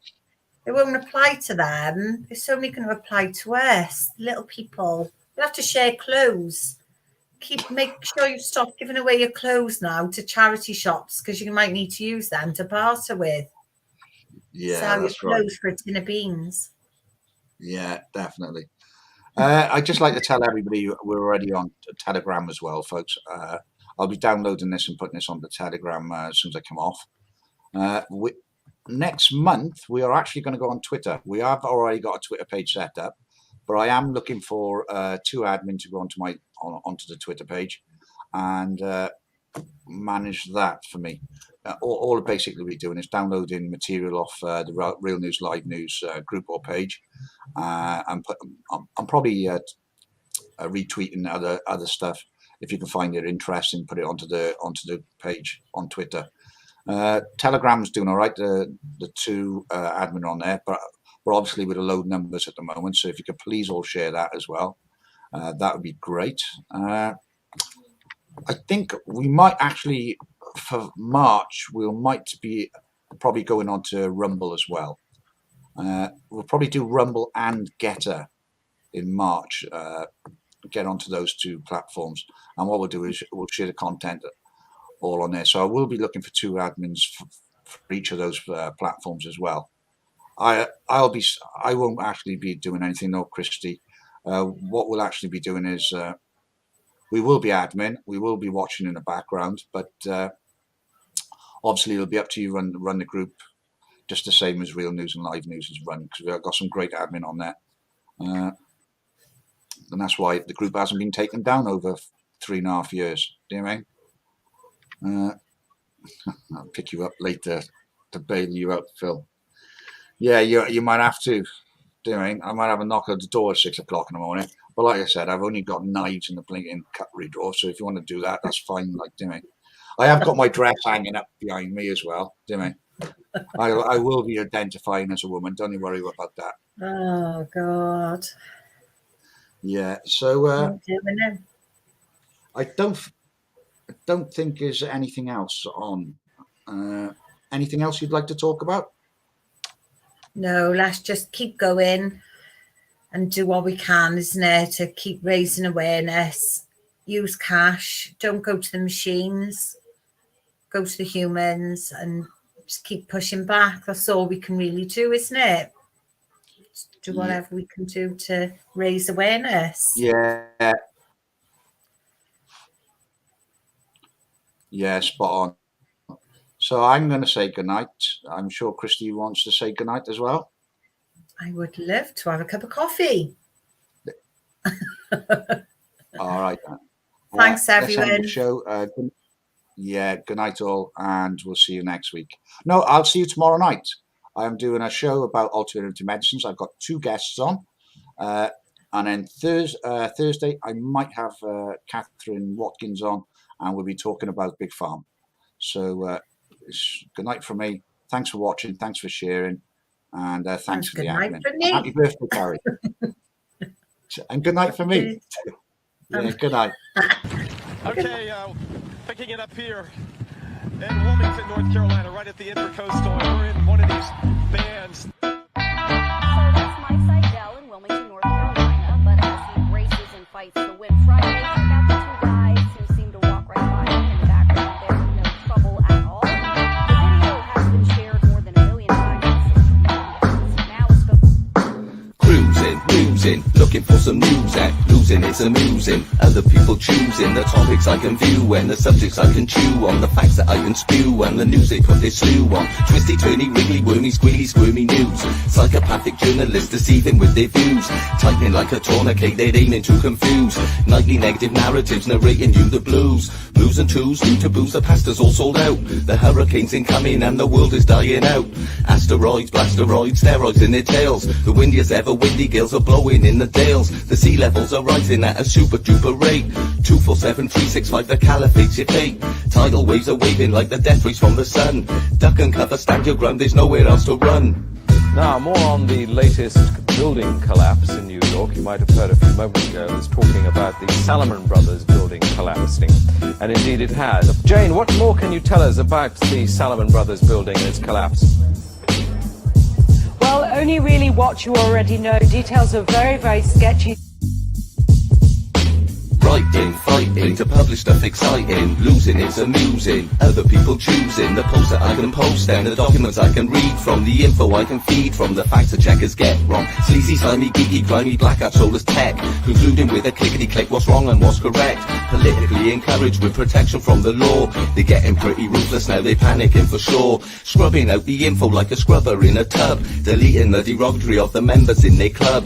It won't apply to them. It's only going to apply to us, little people. We'll have to share clothes. Make sure you stop giving away your clothes now to charity shops because you might need to use them to barter with. Yeah, sell that's your clothes for a tin of beans. Yeah, definitely. I'd just like to tell everybody we're already on Telegram as well, folks. I'll be downloading this and putting this on the Telegram as soon as I come off. Next month, we are actually going to go on Twitter. We have already got a Twitter page set up, but I am looking for 2 admin to go onto the Twitter page and manage that for me. All basically we're doing is downloading material off the Real News Live News group or page, and I'm probably retweeting other stuff. If you can find it interesting, put it onto the page on Twitter. Telegram's doing all right. The 2 admin on there, but we're obviously with a low numbers at the moment. So if you could please all share that as well, that would be great. I think we might actually for March we might be probably going on to Rumble as well. We'll probably do Rumble and Getter in March. Get onto those 2 platforms, and what we'll do is we'll share the content all on there. So I will be looking for 2 admins for each of those platforms as well. I won't actually be doing anything, no, Christy. What we'll actually be doing is we will be admin. We will be watching in the background, but Obviously, it'll be up to you run the group, just the same as Real News and Live News is run, because we've got some great admin on there. And that's why the group hasn't been taken down over 3.5 years. Do you know what I mean? I'll pick you up later to bail you out, Phil. Yeah, you might have to. Do you know what I mean? I might have a knock at the door at 6 o'clock in the morning. But like I said, I've only got knives in the blinking cutlery drawer, so if you want to do that, that's fine. Like, do you know what I mean? I have got my dress hanging up behind me as well. Do you know what I mean? I will be identifying as a woman. Don't you worry about that. Oh, God. Yeah, so I I don't think there's anything else on. Anything else you'd like to talk about? No, let's just keep going and do what we can, isn't it, to keep raising awareness. Use cash. Don't go to the machines. Go to the humans and just keep pushing back. That's all we can really do, isn't it? Just do whatever we can do to raise awareness. Yeah. Yeah, spot on. So I'm going to say goodnight. I'm sure Christy wants to say goodnight as well. I would love to have a cup of coffee. All right. Then. Thanks, Let's end everyone. the show. Good night all, and we'll see you next week. No, I'll see you tomorrow night. I'm doing a show about alternative medicines. I've got 2 guests on. And then Thursday, I might have Catherine Watkins on, and we'll be talking about Big Farm. So good night from me. Thanks for watching. Thanks for sharing. And thanks for the admin. Happy birthday, Carrie. And good night for me. Yeah, good night. Okay, picking it up here in Wilmington, North Carolina, right at the Intracoastal. We're in one of these bands. So that's Mike Seidel in Wilmington, North Carolina. But as he races and fights to win Friday, check out the 2 guys who seem to walk right by him in the background. There's no trouble at all. The video has been shared more than 1 million times on social media. Now it's Cruising, losing, looking for some news and losing it's amusing. Other people choosing the topics I can view and the subjects I can chew on, the facts that I can spew and the news they put their slew on. Twisty, turny, wriggly, wormy, squealy, squirmy news. Psychopathic journalists deceiving with their views. Tightening like a tourniquet, they're aiming to confuse. Nightly negative narratives narrating you the blues. Blues and twos, new taboos, the pasta's all sold out. The hurricane's incoming and the world is dying out. Asteroids, blasteroids, steroids in their tails. The windiest ever windy gales are blowing in the dales. The sea levels are rising at a super duper rate. 247 365, the caliphate's your fate. Tidal waves are waving like the death rays from the sun. Duck and cover, stand your ground, there's nowhere else to run. Now, more on the latest building collapse in New York. You might have heard a few moments ago I was talking about the Salomon Brothers building collapsing, and indeed it has. Jane, what more can you tell us about the Salomon Brothers building and its collapse? Well, only really what you already know. Details are very, very sketchy. Writing, fighting, to publish stuff exciting. Losing it's amusing, other people choosing the posts that I can post and the documents I can read from, the info I can feed from, the facts the checkers get wrong. Sleazy, slimy, geeky, grimy, blackout, soulless tech, concluding with a clickety-click what's wrong and what's correct. Politically encouraged with protection from the law. They're getting pretty ruthless now, they panicking for sure. Scrubbing out the info like a scrubber in a tub, deleting the derogatory of the members in their club.